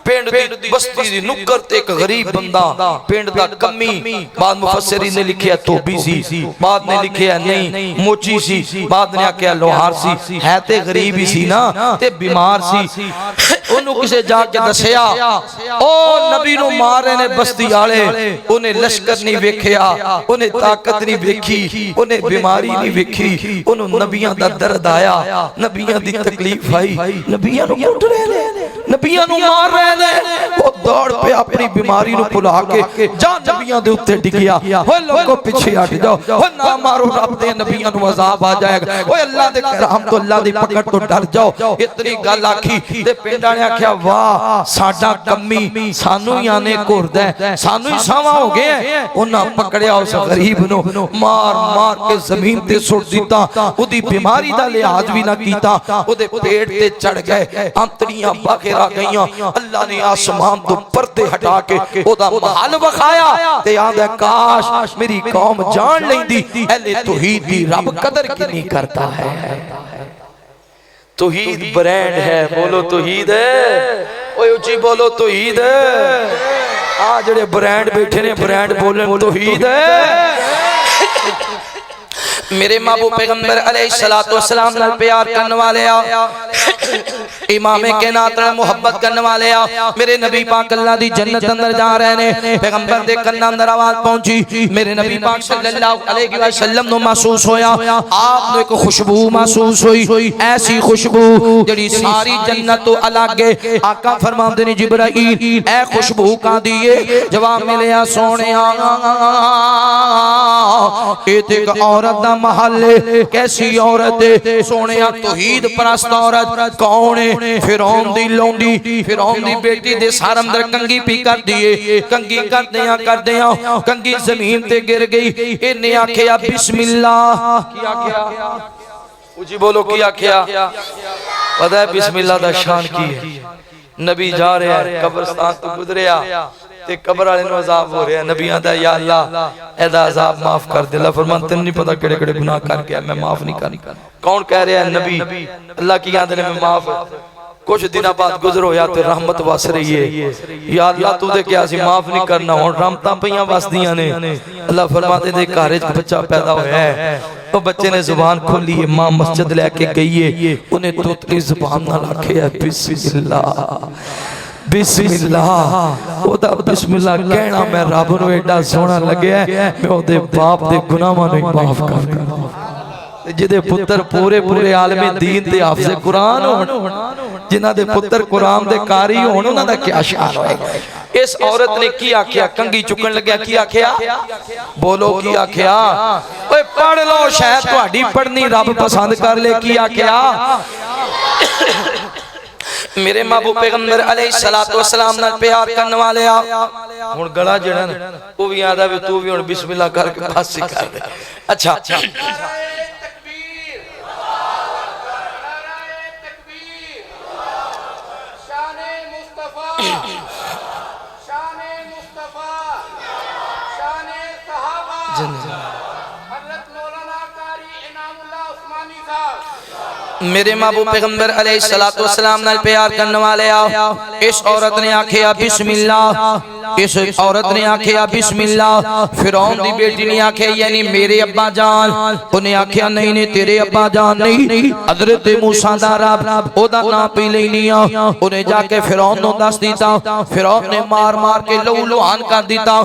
A: पिंड दी बस्ती दी नुक्कर ते एक गरीब बंदा पिंड दा कमी बाद मुफस्सिरीन ने लिखिया धोबी सी, बाद ने लिखिया नहीं मोची सी, बाद ने आख्या लोहार सी, है ते गरीब ही सी ना ते बीमार सी। ओनू किसे जाके दसिया ओ नबी नू मार रहे ने बस्ती वाले। उन्हें लश्कर नहीं वेखिया, उन्हें ताकत नहीं वेखी, उन्हें बीमारी नहीं वेखी, उन्हों नबियां दा दर्द आया, नबियां दी तकलीफ आई, नबियां नू कुट रहे ने, नबियां नू मार रहे ने। वो दौड़ पे अपनी बीमारी नू भुला के जा नबियां दे उत्ते डिगया। ओ लोगों पीछे हट जाओ, ओ ना मारो रब दे नबियां नू अजाब आ जाएगा, ओ अल्लाह दे करम तो अल्लाह दी पकड़ तो डर जाओ। इतनी गल आखी ते पिंड वाले आख्या वाह साडा कमी सानू ही आने घुरदा है, सानू ही सावा हो गया। उन्हां पकड़िया उस गरीब नू मार मार के जमीन ते सुट दिता, ओदी बीमारी दा लिहाज भी ना कीता, ओदे पेट ते चढ़ गए, अंतड़ियां बाहर आ गईयां। अल्लाह ने आसमान तो पर्दे हटा के ओदा महल वखाया ते आंदा काश मेरी कौम जान लैंदी अहले तौहीद दी रब कदर कितनी करता है। तौहीद ब्रांड है, बोलो तौहीद है, ओए उची बोलो तौहीद है। आ जेड़े ब्रांड बैठे ने ब्रांड बोलन तौहीद है। मेरे महबूब पैगंबर अलैहिस्सलातु वस्सलाम नाल प्यार करने वाले आ, इमामे कायनात नाल मोहब्बत करने वाले आ, मेरे नबी पाक अल्लाह दी जन्नत अंदर जा रहे ने। पैगंबर दे कन्नां अंदर आवाज पहुंची, मेरे नबी पाक सल्लल्लाहु अलैहि वसल्लम नु महसूस होया, आप नु एक खुशबू महसूस हुई, ऐसी खुशबू जेड़ी सारी जन्नत तो अलग है। आका फरमांदे ने जिब्राइल ए खुशबू का दिए? जवाब मिलया सोनिया ए ते एक औरत दा महल है। कैसी औरत है सोने? तौहीद परस्त औरत। कौन है? फिरौन दी लौंडी, फिरौन दी बेटी दे सर अंदर कंगी पी कर दिए, कंगी करदियां कंगी जमीन ते गिर गई। इन्हें आख्या बिस्मिल्लाह। की आख्या? उजी बोलो की आख्या? पता है बिस्मिल्लाह दा शान की है? नबी जा रहे हैं कब्रिस्तान तो गुजरिया ते कब्र वाले नु अजाब हो रहा है, नबियां दा या अल्लाह एदा अजाब माफ कर दे। अल्लाह फरमान तैनूं नहीं पता केड़े केड़े गुनाह कर गया, मैं माफ नहीं करनी। कौन कह रहा है? नबी। अल्लाह की आंदे ने मैं माफ। कुछ दिन बाद गुजर होया तो रहमत वस रही है, या अल्लाह तू दे क्या सी माफ नहीं करना, हुण रहमतां पईयां वसदियां ने। अल्लाह फरमाते दे घर विच बच्चा पैदा होया है, तो बच्चे ने जुबान खोली है, मां मस्जिद लेके गई है, उन्हें तोतली जुबान नाल आखिया बिस्मिल्लाह बिस्मिल्लाह। ओदा बिस्मिल्लाह कहना मैं रब नूं एडा सोहना लग्या, मैं ओदे बाप दे गुनाहां नूं माफ कर दूं। जिदे पुत्र पूरे पूरे आलमे दीन ते हाफिज़ कुरान होण, जिन्हां दे पुत्र कुरान दे कारी होण, उन्हां दा क्या शान होएगा। इस औरत ने की आख्या? कंगी चुकन लग्या की आख्या? बोलो की आख्या? ओए पढ़ लो शायद तुहाडी पढ़नी रब पसंद कर ले। की आख्या? मेरे महबूब पैगंबर अलैहिस्सलातु वस्सलाम नाल प्यार करने वाले आ, हुण गला जेड़ा ओ भी आदा वे तू भी हुण बिस्मिल्लाह करके फांसी कर दे। अच्छा मेरे महबूब पैगंबर अलैहिस्सलातु वस्सलाम नाल प्यार करने वाले आओ। इस औरत ने आखिया बिस्मिल्लाह, इस औरत ने आखिया बिस्मिल्लाह। फिरौन दी बेटी ने आखिया यानी मेरे अब्बा जान। उन्हें आखिया नहीं नहीं तेरे अब्बा जान नहीं, हजरत मूसा दा रब ओदा नाम पी लेनी आ। उन्हें जाके फिरौन नु दस दिता। फिरौन ने मार मार के लहू लुहान कर दिता।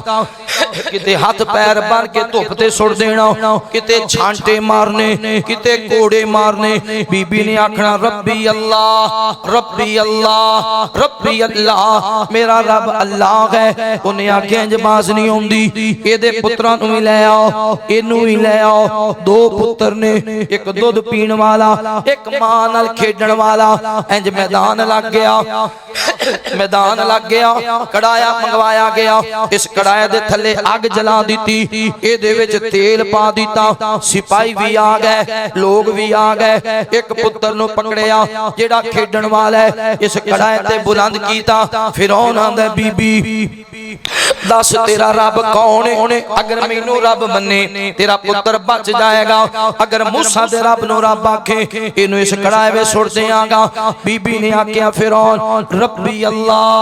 A: किते हाथ पैर बन के धुप ते सुट देना, किते छांटे मारने, किते कोड़े मारने। बीबी ने आखना रब्बी अल्लाह रब्बी अल्लाह रब्बी अल्लाह, मेरा रब अल्लाह है। उन्हें आखिया जबाज नहीं आउंदी, एदे पुत्रां नूं भी लै आओ, इनू भी लै आओ। दो पुत्र ने, एक दुध पीण वाला, एक मां नाल खेडण वाला। इंज मैदान लग गया, मैदान लग गया। कड़ाया मंगवाया गया। इस कड़ाए दे थल्ले अग जला दी, एदे विच तेल पा दिता। सिपाही भी आ गए, लोग भी आ गए। एक पुत्र नु पकड़िया जेड़ा खेडण वाला है, इस कड़ाए ते बुलंद कीता। फिरौन आंदा बीबी दस तेरा रब कौन है? अगर मैनू रब मन्ने तेरा पुत्र बच जाएगा, अगर मूसा दे रब नु रब आखे इनू इस कड़ाए में सुट देंगा। बीबी ने आख्या फिरौन रब्बी अल्लाह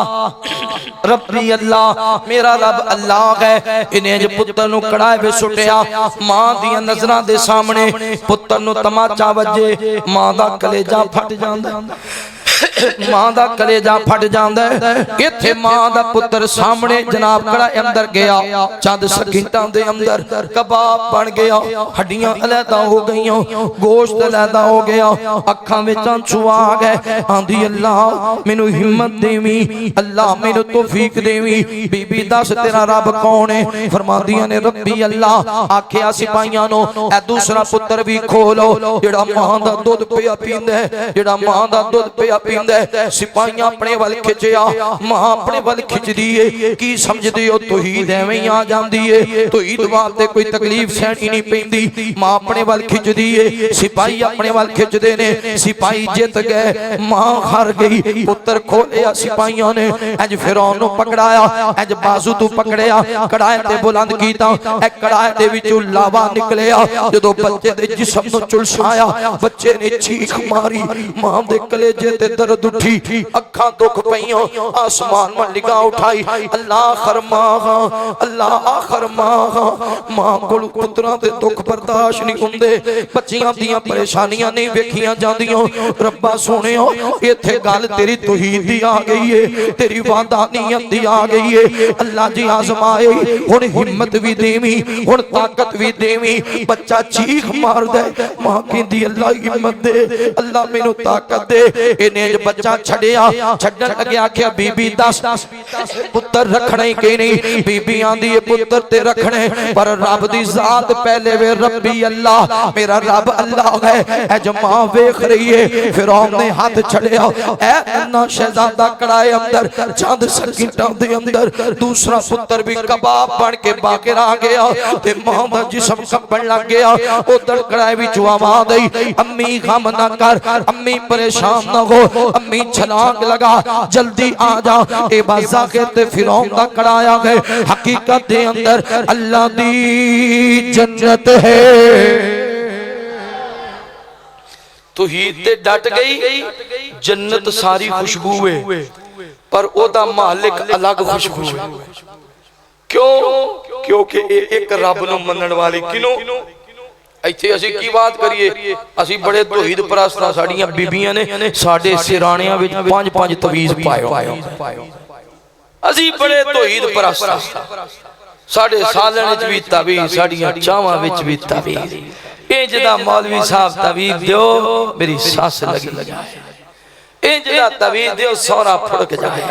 A: रब्बी अल्लाह, मेरा रब अल्लाह है। इन्हें पुत्र नु कड़ाए में सुटिया। मां दी नजरां दे सामने पुत्र नु तमाचा वजे, मां दा कलेजा फट जांदा, मां दा कलेजा फट जांदा है। इत्थे मां दा पुत्र सामने जनाब कड़ा अंदर गया, चंद सकिंटां दे अंदर कबाब बन गया, हड्डियां अलहदा हो गईयां, गोश्त अलहदा हो गया, अखां विच आंसू आ गए। आंदी अल्लाह मैनू हिम्मत देवी, अल्लाह मैनू तौफीक देवी। बीबी दस तेरा रब कौन है? फरमांदियां ने रब्बी अल्लाह। आखिया सिपाहियां नो ए दूसरा पुत्र भी खोलो जेड़ा मां दा दुध पिया पींदा है, जेड़ा मां दा दुध पिया पींदा। सिपाहियां अपने वाल खिंचिया, मां अपने वाल खिंचदी है। की समझदे हो तौहीद एवें आ जांदी है, तौहीद वास्ते कोई तकलीफ सहनी नहीं पैंदी। मां अपने वाल खिंचदी है, सिपाही अपने वाल खिंचदे ने। सिपाही जित गए, मां हार गई। पुत्र खोलिया सिपाहियां ने, इंज फिरौन नु पकड़ाया, इंज बाजू तू पकड़िया, कड़ाए ते बुलंद कीता। ए कड़ाए दे विचों लावा निकलिया। जदों बच्चे दे जिस्म नु चुलसाया, बच्चे ने चीख मारी, मां दे कलेजे ते दर्द उठी, अखां दुख पईयां, आसमान में निगाह उठाई। अल्लाह खरमा अल्लाह खरमा, मां कोल पुत्रां दे दुख बर्दाश्त नहीं हुंदे, बच्चियां दियां परेशानियां नहीं वेखियां जांदियां। रब्बा सोहणिया इत्थे गल तेरी तौहीद दी आ गई है, तेरी वादानियत दी आ गई है। अल्लाह जी आजमाए हुण हिम्मत भी देवी, हुण ताकत भी देवी। बच्चा चीख मारदा है, मां कहंदी अल्लाह हिम्मत दे, अल्लाह मैनू ताकत दे। इन्हें बच्चा छड़िया, छड्डन लगे आख्या बीबी दस पुत्र रखने के नहीं। बीबी आंदी है पुत्र ते रखने, पर रब दी जात पहले वे रब्बी अल्लाह, मेरा रब अल्लाह है। ए जो मां वेख रही है, फिरौन ने हाथ छड़िया, ए अन्ना शहजादा कड़ाए अंदर, चंद सकिंटां दे अंदर दूसरा पुत्र भी कबाब बन के बाहर आ गया ते मां दा जिस्म कंबण लग गया। उधर कड़ाए विच आवाज आई, अम्मी गम ना कर, अम्मी परेशान ना हो, अम्मी छलांग लगा, जल्दी आ जा। ए बाजा के ते फिरौन दा कड़ाया गए। हकीकत दे अंदर अल्लाह दी जन्नत है। तौहीद ते डट गई, जन्नत सारी खुशबू है, पर ओदा मालिक अलग खुशबू है। क्यों? क्योंकि एक रब नूं मनण वाली किनों इत्थे असीं की बात करिए, असीं बड़े तौहीद परस्त हां। साडीआं बीबियां ने साडे सिराणियां विच 5-5 तवीज़ पाए। असीं बड़े तौहीद परस्त हां। साडे सालण विच भी तवीज़, साडीआं चावां विच भी तवीज़। इंज दा मौलवी साहब तवीज़ दिओ मेरी सस लगी जाए, इंज दा तवीज़ दिओ सोहरा फुड़क जाए,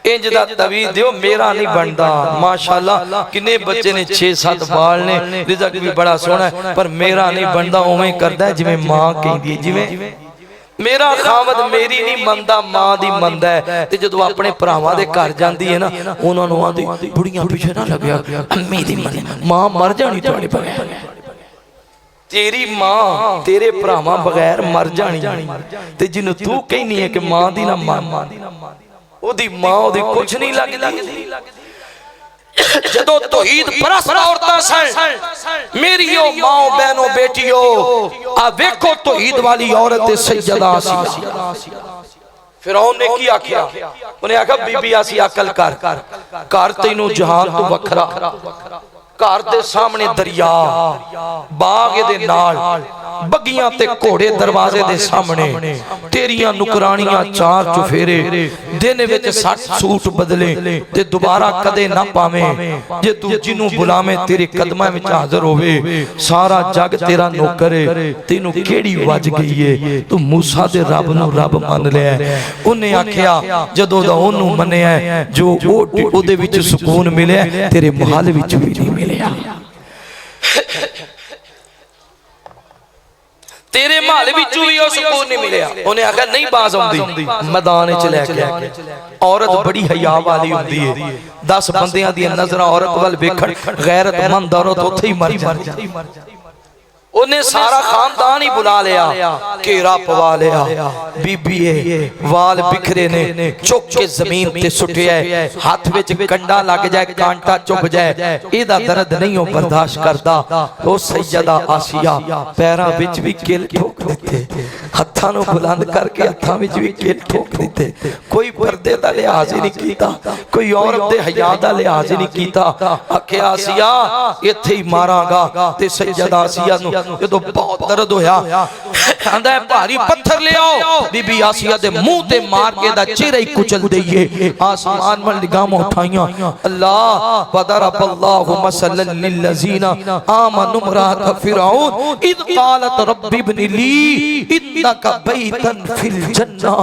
A: इंज दा तवीज़ दिओ मेरा नहीं बनता। माशाअल्लाह किन्ने बच्चे ने 6-7 बाल ने, रिज़क भी बड़ा सोहना है, पर मेरा नहीं बनता। उवें करदा है जिवें मां कहंदी है, जिवें मेरा खावद मेरी नहीं मनदा, मां दी मनदा है। ते जदों अपने भरावां दे घर जांदी है ना, उन्हां नूं आंदी बुढ़ियां पिछे ना लग्या, अम्मी दी मां मर जानी तुहाडे बगैर, तेरी मां तेरे भरावां बगैर मर जानी। ते जिन्नू तू कहनी है कि मां दी ना मान, ओदी मां ओदी कुछ नहीं लगदी। जदों तौहीद परस्त औरतां सन मेरी माओ बहनों बेटियों आ वेखो तौहीद वाली औरत सैयदा आसिया फिरौन ने की आख्या उन्हें आख्या बीबी आसिया अकल कर घर तैनू जहान तो वखरा घर दे सामने दरिया बाग दे नाल बगियां ते घोड़े दरवाजे दे सामने तेरियां नुकरानियां चार चुफेरे दिन विच 60 सूट बदले ते दोबारा कदे ना पावे जे तू जिन्नू बुलावे तेरे कदमां विच हाजिर होवे सारा जग तेरा नौकर है तेनू केड़ी वज गई है तू मूसा दे रब नू रब मान लिया उन्हें आख्या जदों दा ओनू मन्निया जो ओदे विच सुकून मिलिया तेरे महल विच भी नहीं मिलिया तेरे महल विचों भी उस सुकून नहीं मिलिया उन्हें आख्या नहीं बाज आउंदी मैदान च लेके आके औरत बड़ी हया वाली हुंदी है 10 बंदियां दी नजर औरत वाल वेखण गैरतमंद औरत उत्थे ही मर जांदी उन्हें सारा खानदान ही बुला लिया घेरा पवा लिया बीबी वाल बिखरे ने चुक के जमीन ते सुटिया हाथ विच कंडा लग जाए कांटा चुभ जाए एदा दर्द नहीं हो बर्दाश्त करता ओ सैयदा आसिया पैरां विच भी किल ठोक दिते हत्थां नूं बुलंद करके हत्थां विच भी किल ठोक दिते कोई पर्दे दा लिहाज ही नहीं कीता कोई औरत दे हया दा लिहाज ही नहीं कीता आख्या आसिया इत्थे ही मारांगा ते सैयदा आसिया नूं जदों बहुत दर्द होया आंदा है भारी पत्थर ले आओ बीबी आसिया दे मुंह ते मार के दा चेहरा ही कुचल दईए आसमान में निगाहां उठाइयां अल्लाह वदरबल्लाहु मसलन लिल्लज़ीना आमनु इम्रात फिरऔन इद क़ालत रब्बि इब्नि ली इन्नका बैतन फिल जन्ना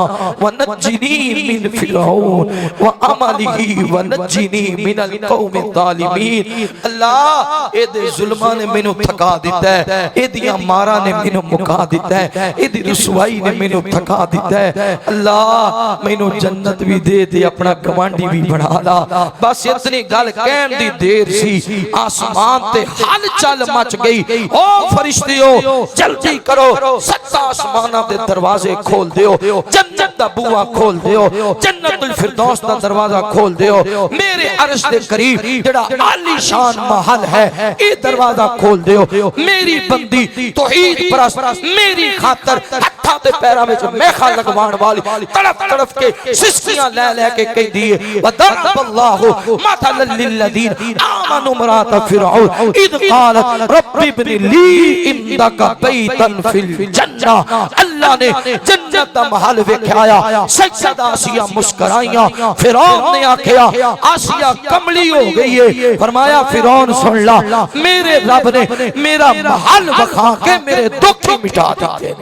A: व नज्जिनी मिन फिरऔन व अमलिही व नज्जिनी मिनल कौमि ज़ालिमीन अल्लाह एदे जुल्मां ने मैनू थका दिता है एदियां मारा ने मैनू मुका दिता है एदी रुसवाई ने मैनू थका दिता है अल्लाह मैनू जन्नत भी दे दे अपना गवांडी भी बना ला बस इतनी गल कहन दी देर सी आसमान ते हलचल मच गई ओ फरिश्तियो जल्दी करो 7 आसमानां दे दरवाजे खोल दियो जन्नत दा बुआ खोल दियो जन्नतुल फिरदौस दा दरवाजा खोल दियो मेरे अर्श दे करीब जेड़ा आलीशान महल है ए दरवाजा खोल दियो मेरी बंदी तौहीद परस्त मेरी खातर हत्थां ते पैरां विच मेखा लगवाण वाली तड़फ तड़फ के सिसकियां ले के कहदी है वदरबल्लाहु मथलन लिल्लज़ीन आमनु इम्रात फिरऔन इद क़ालत रब्बि इब्नि ली इंदका बैतन फिल जन्ना अल्लाह ने जन्नत दा महल वेख्या सैयदा आसिया मुस्कुराइयां फिरौन ने आख्या आसिया कमली हो गई है फरमाया फिरौन सुन ला मेरे रब ने मेरा महल वखा के मेरे दुख मिटा दिए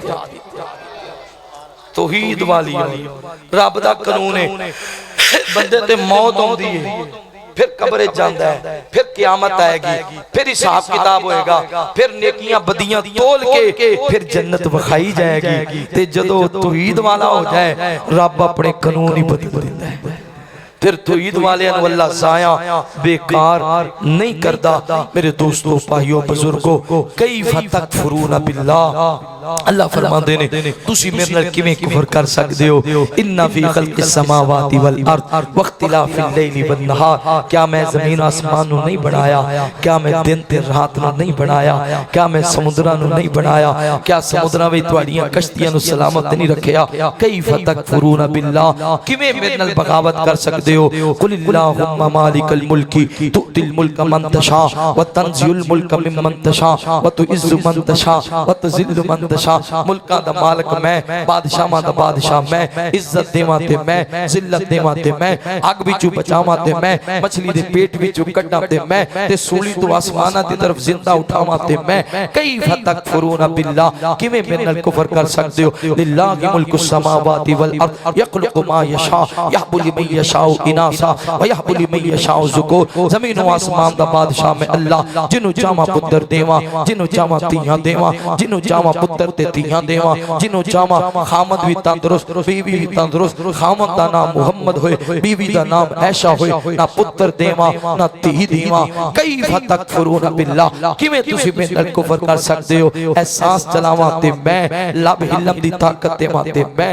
A: तौहीद वाली रब दा कानून है बंदे ते मौत आउंदी है फिर कब्र जांदा है फिर क़यामत आएगी फिर हिसाब किताब होएगा फिर नेकियां बदियां तोल के फिर जन्नत वखाई जाएगी ते जदों तौहीद वाला हो जाए रब अपने कानून ही बदल देंदा है फिर तौहीद वाले अल्लाह ज़ाया बेकार नहीं करता मेरे दोस्तों भाइयों बुजुर्गों कई तकफुरून बिल्लाह अल्लाह फरमाते ने तुसी मेरे नाल किवें कुफर कर सकदे हो इन्ना फी खल्क़िस समावाति वल अर्द वख्तिलाफिल लैली वन नहार क्या मैं जमीन आसमान नु नहीं बनाया क्या मैं दिन ते रात नु नहीं बनाया क्या मैं समुद्रां नु नहीं बनाया क्या समुद्रां विच तुहाडीआं कश्तियां नु सलामत नहीं रखया कई तकफुरून बिल्लाह किवें मेरे नाल बगावत कर सकदे हो कुलिल्लाहुम्मा मालिकल मुल्की तुतिल मुल्क मन तशा व तंजिउल मुल्क मिम्मन तशा व तुइज्जु मन तशा व तुज़िल्लु मन तशा मुल्कां दा मालिक मैं बादशाहां दा बादशाह मैं इज्जत देवां ते मैं जिल्लत देवां ते मैं अग विचों बचावां ते मैं मछली दे पेट विचों कड्डां ते मैं ते सूली तो आसमानां दी तरफ जिंदा उठावां ते मैं कई तकफुरून बिल्लाह किवें मेरे नाल कुफर कर सकदे हो लिल्लाहि मुल्कुस समावाति वल अर्द यखलुकु मा यशा यहबु लिमन यशाउ इनासा व यहबु लिमन यशाउ ज़ुकूर ज़मीन व आसमान दा बादशाह मैं अल्लाह जिन्नू चाहां पुत्र देवां जिन्नू चाहां धीआं देवां जिन्नू चाहां पुत्र ते धीआं देवां जिन्नू चाहां खामद भी तंदुरुस्त बीवी भी तंदुरुस्त खामद दा नाम मुहम्मद होए बीवी दा नाम ऐशा होए ना पुत्र देवां ना धी देवां कई तकफुरून बिल्लाह किवें तुसी मेरे नाल कुफर कर सकदे हो एहसास चलावां ते मैं लब हिलम दी ताकत देवां ते मैं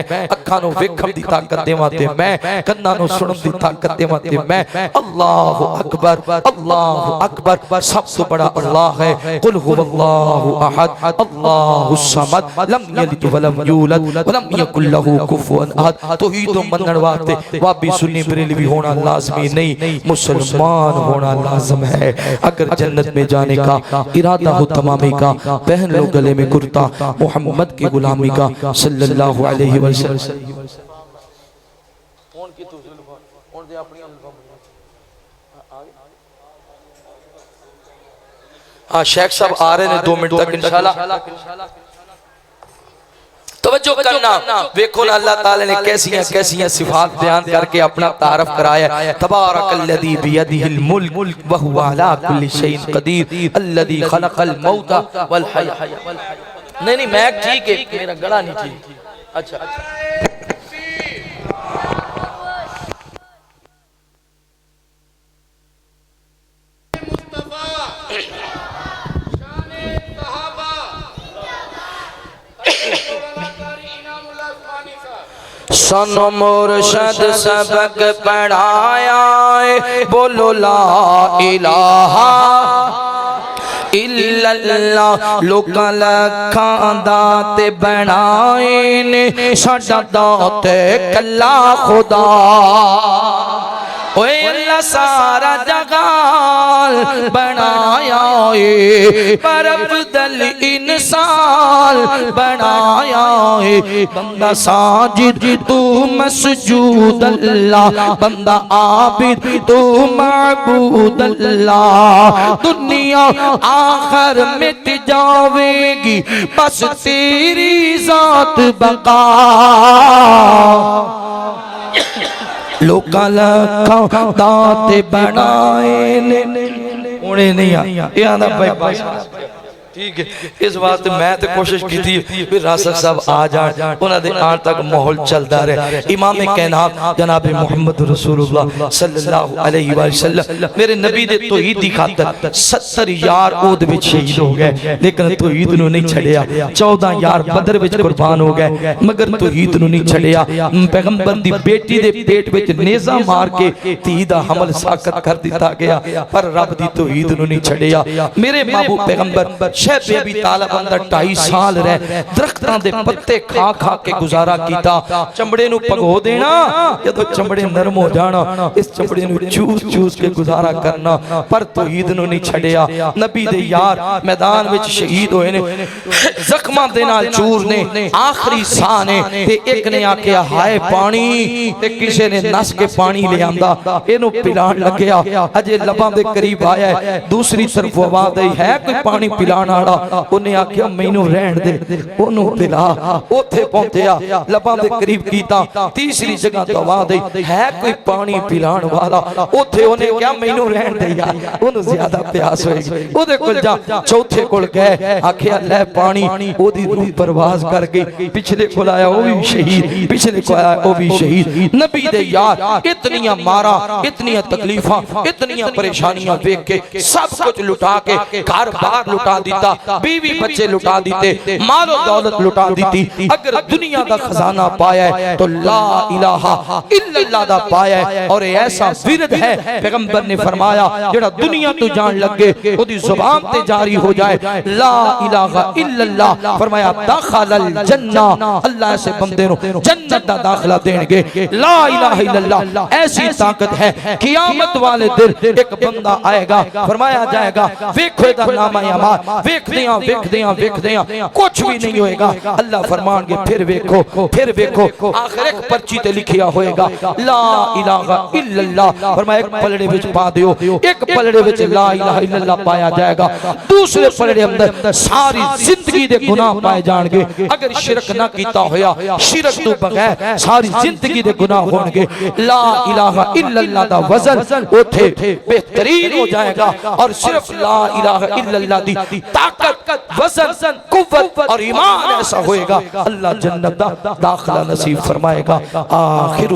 A: अखां नूं वेखण दी ताकत देवां ते मैं, कन्नां नूं सुणन दी ताकत देवां ते मैं। अल्लाहु अकबर, अल्लाहु अकबर। सब तो बड़ा अल्लाह है। कुल हुवल्लाहु अहद, अल्लाहुस समद, लम यलिद वलम यूलद वलम यकुल लहू कुफुवन अहद। तौहीद मनण वास्ते वाबी सुन्नी बरेलवी होना लाजमी नहीं, मुसलमान होना लाजम है। अगर जन्नत में जाने का इरादा हो तमामी का, पहन लो गले में कुर्ता मोहम्मद की गुलामी का सल्लल्लाहु अलैहि वसल्लम। हाँ शेख साहब आ रहे हैं 2 मिनट तक इंशाल्लाह। तवज्जो करना, देखो ना अल्लाह ताला ने कैसियां कैसियां सिफात बयान करके अपना तारफ कराया। तबारकल्लज़ी बियदिहिल मुल्क व हुवा अला कुल्लि शैइन कदीर अल्लज़ी खलक़ल मौत वल हया। नहीं मैं ठीक है, मेरा गला नहीं ठीक। अच्छा सनो मुर्शद सबक पढ़ाया, बोलो ला इलाहा इल्लल्लाह। लोकां लखां दाते बनाए ने, साडा दाते कल्ला खुदा। ओए अल्लाह सारा जहान बनाया है, पर अफदल इंसान बनाया है। बंदा साजिद तू मसजूद अल्लाह, बंदा आबिद तू माबूद अल्लाह। दुनिया आखिर मिट जावेगी, बस तेरी जात बका। लोका लखां दाते बनाए ने, उन्हें नहीं आंदा भाई बस ठीक है। इस वास्ते मैं तो कोशिश की थी कि रासक साहब आ जाए, उन्होंने आने तक माहौल चलता रहे। इमाम कहनात जनाब मोहम्मद रसूलुल्लाह सल्लल्लाहु अलैहि वसल्लम मेरे नबी दे तौहीद दी खातर 70 यार ओद विच शहीद हो गए, लेकिन तौहीद नूं नहीं छड़िया। 14 यार बदर विच कुर्बान हो गए, मगर तौहीद नूं नहीं छड़िया। पैगंबर दी बेटी दे पेट विच नेज़ा मार के धी दा हमल साकत कर दिता गया, पर रब दी तौहीद नूं नहीं छड़िया। मेरे महबूब पैगंबर शहबे अबी तालिब अंदर 2.5 साल रह दरख्तां दे पत्ते खा खा के गुजारा कीता। चमड़े नूं भगो देना, जदों चमड़े नरम हो जाना इस चमड़े नूं चूस चूस के गुजारा करना, पर तौहीद नूं नहीं छड़िया। नबी दे यार मैदान विच शहीद होए ने, जख्मां दे नाल चूर ने, आखिरी साह ने। ते एक ने आख्या हाय पानी, ते किसे ने नस के पानी ले आंदा, इहनूं पिलाण लगया। अजे लबां दे करीब आया, दूसरी तरफ आवाज आई है कोई पानी पिलाण वाला। उन्हें आख्या मैनू रहन दे, ओनू पिला। ओथे पहुंचया, लबां दे करीब कीता, तीसरी जगह तो आवाज आई है कोई पानी पिलाण वाला। ओथे उन्हें क्या मैनू रहन दे यार, ओनू ज्यादा प्यास होई, ओदे कोल जा। चौथे कोल गए, आख्या ले पानी, ओदी रूह परवाज कर गई। पिछले कोल आया ओ भी शहीद, पिछले को आया ओ भी शहीद। नबी दे यार इतनियां मारा, इतनियां तकलीफां, इतनियां परेशानियां देख के सब कुछ लुटा के घर बार लुटा दिता, बीवी बच्चे लुटा दीते, मालो दौलत लुटा दी। अगर दुनिया का खजाना पाया है तो ला इलाहा इल्लल्लाह दा पाया है। और ऐसा विरद है पैगंबर ने फरमाया जेड़ा दुनिया तो जान लगे ओदी जुबान ते जारी हो जाए ला इलाहा इल्लल्लाह। फरमाया दाखिलल जन्ना, अल्लाह ऐसे बंदे नु जन्नत दा दाखिला देंगे। ला इलाहा इल्लल्लाह ऐसी ताकत है, क़यामत वाले दिन एक बंदा आएगा, फरमाया जाएगा देखो दा नाम अमाल, वेखदियां वेखदियां वेखदियां कुछ भी नहीं होएगा। अल्लाह फरमानगे फिर वेखो, फिर वेखो, आखिर एक पर्ची ते लिखिया होएगा ला इलाहा इल्लल्लाह। फरमाया एक पलड़े विच पा दियो, एक पलड़े विच ला इलाहा इल्लल्लाह पाया जाएगा, दूसरे पलड़े अंदर सारी जिंदगी दे गुनाह पाए जाणगे। अगर शिरक ना कीता होया, शिरक तो बगैर सारी जिंदगी दे गुनाह होणगे। ला इलाहा इल्लल्लाह दा वजन उठे बेहतरीन हो जाएगा, और सिर्फ ला इलाहा इल्लल्लाह दी ताकत, वजन, कुव्वत और ईमान ऐसा होएगा अल्लाह जन्नत दा दाखिला नसीब फरमाएगा। आखिर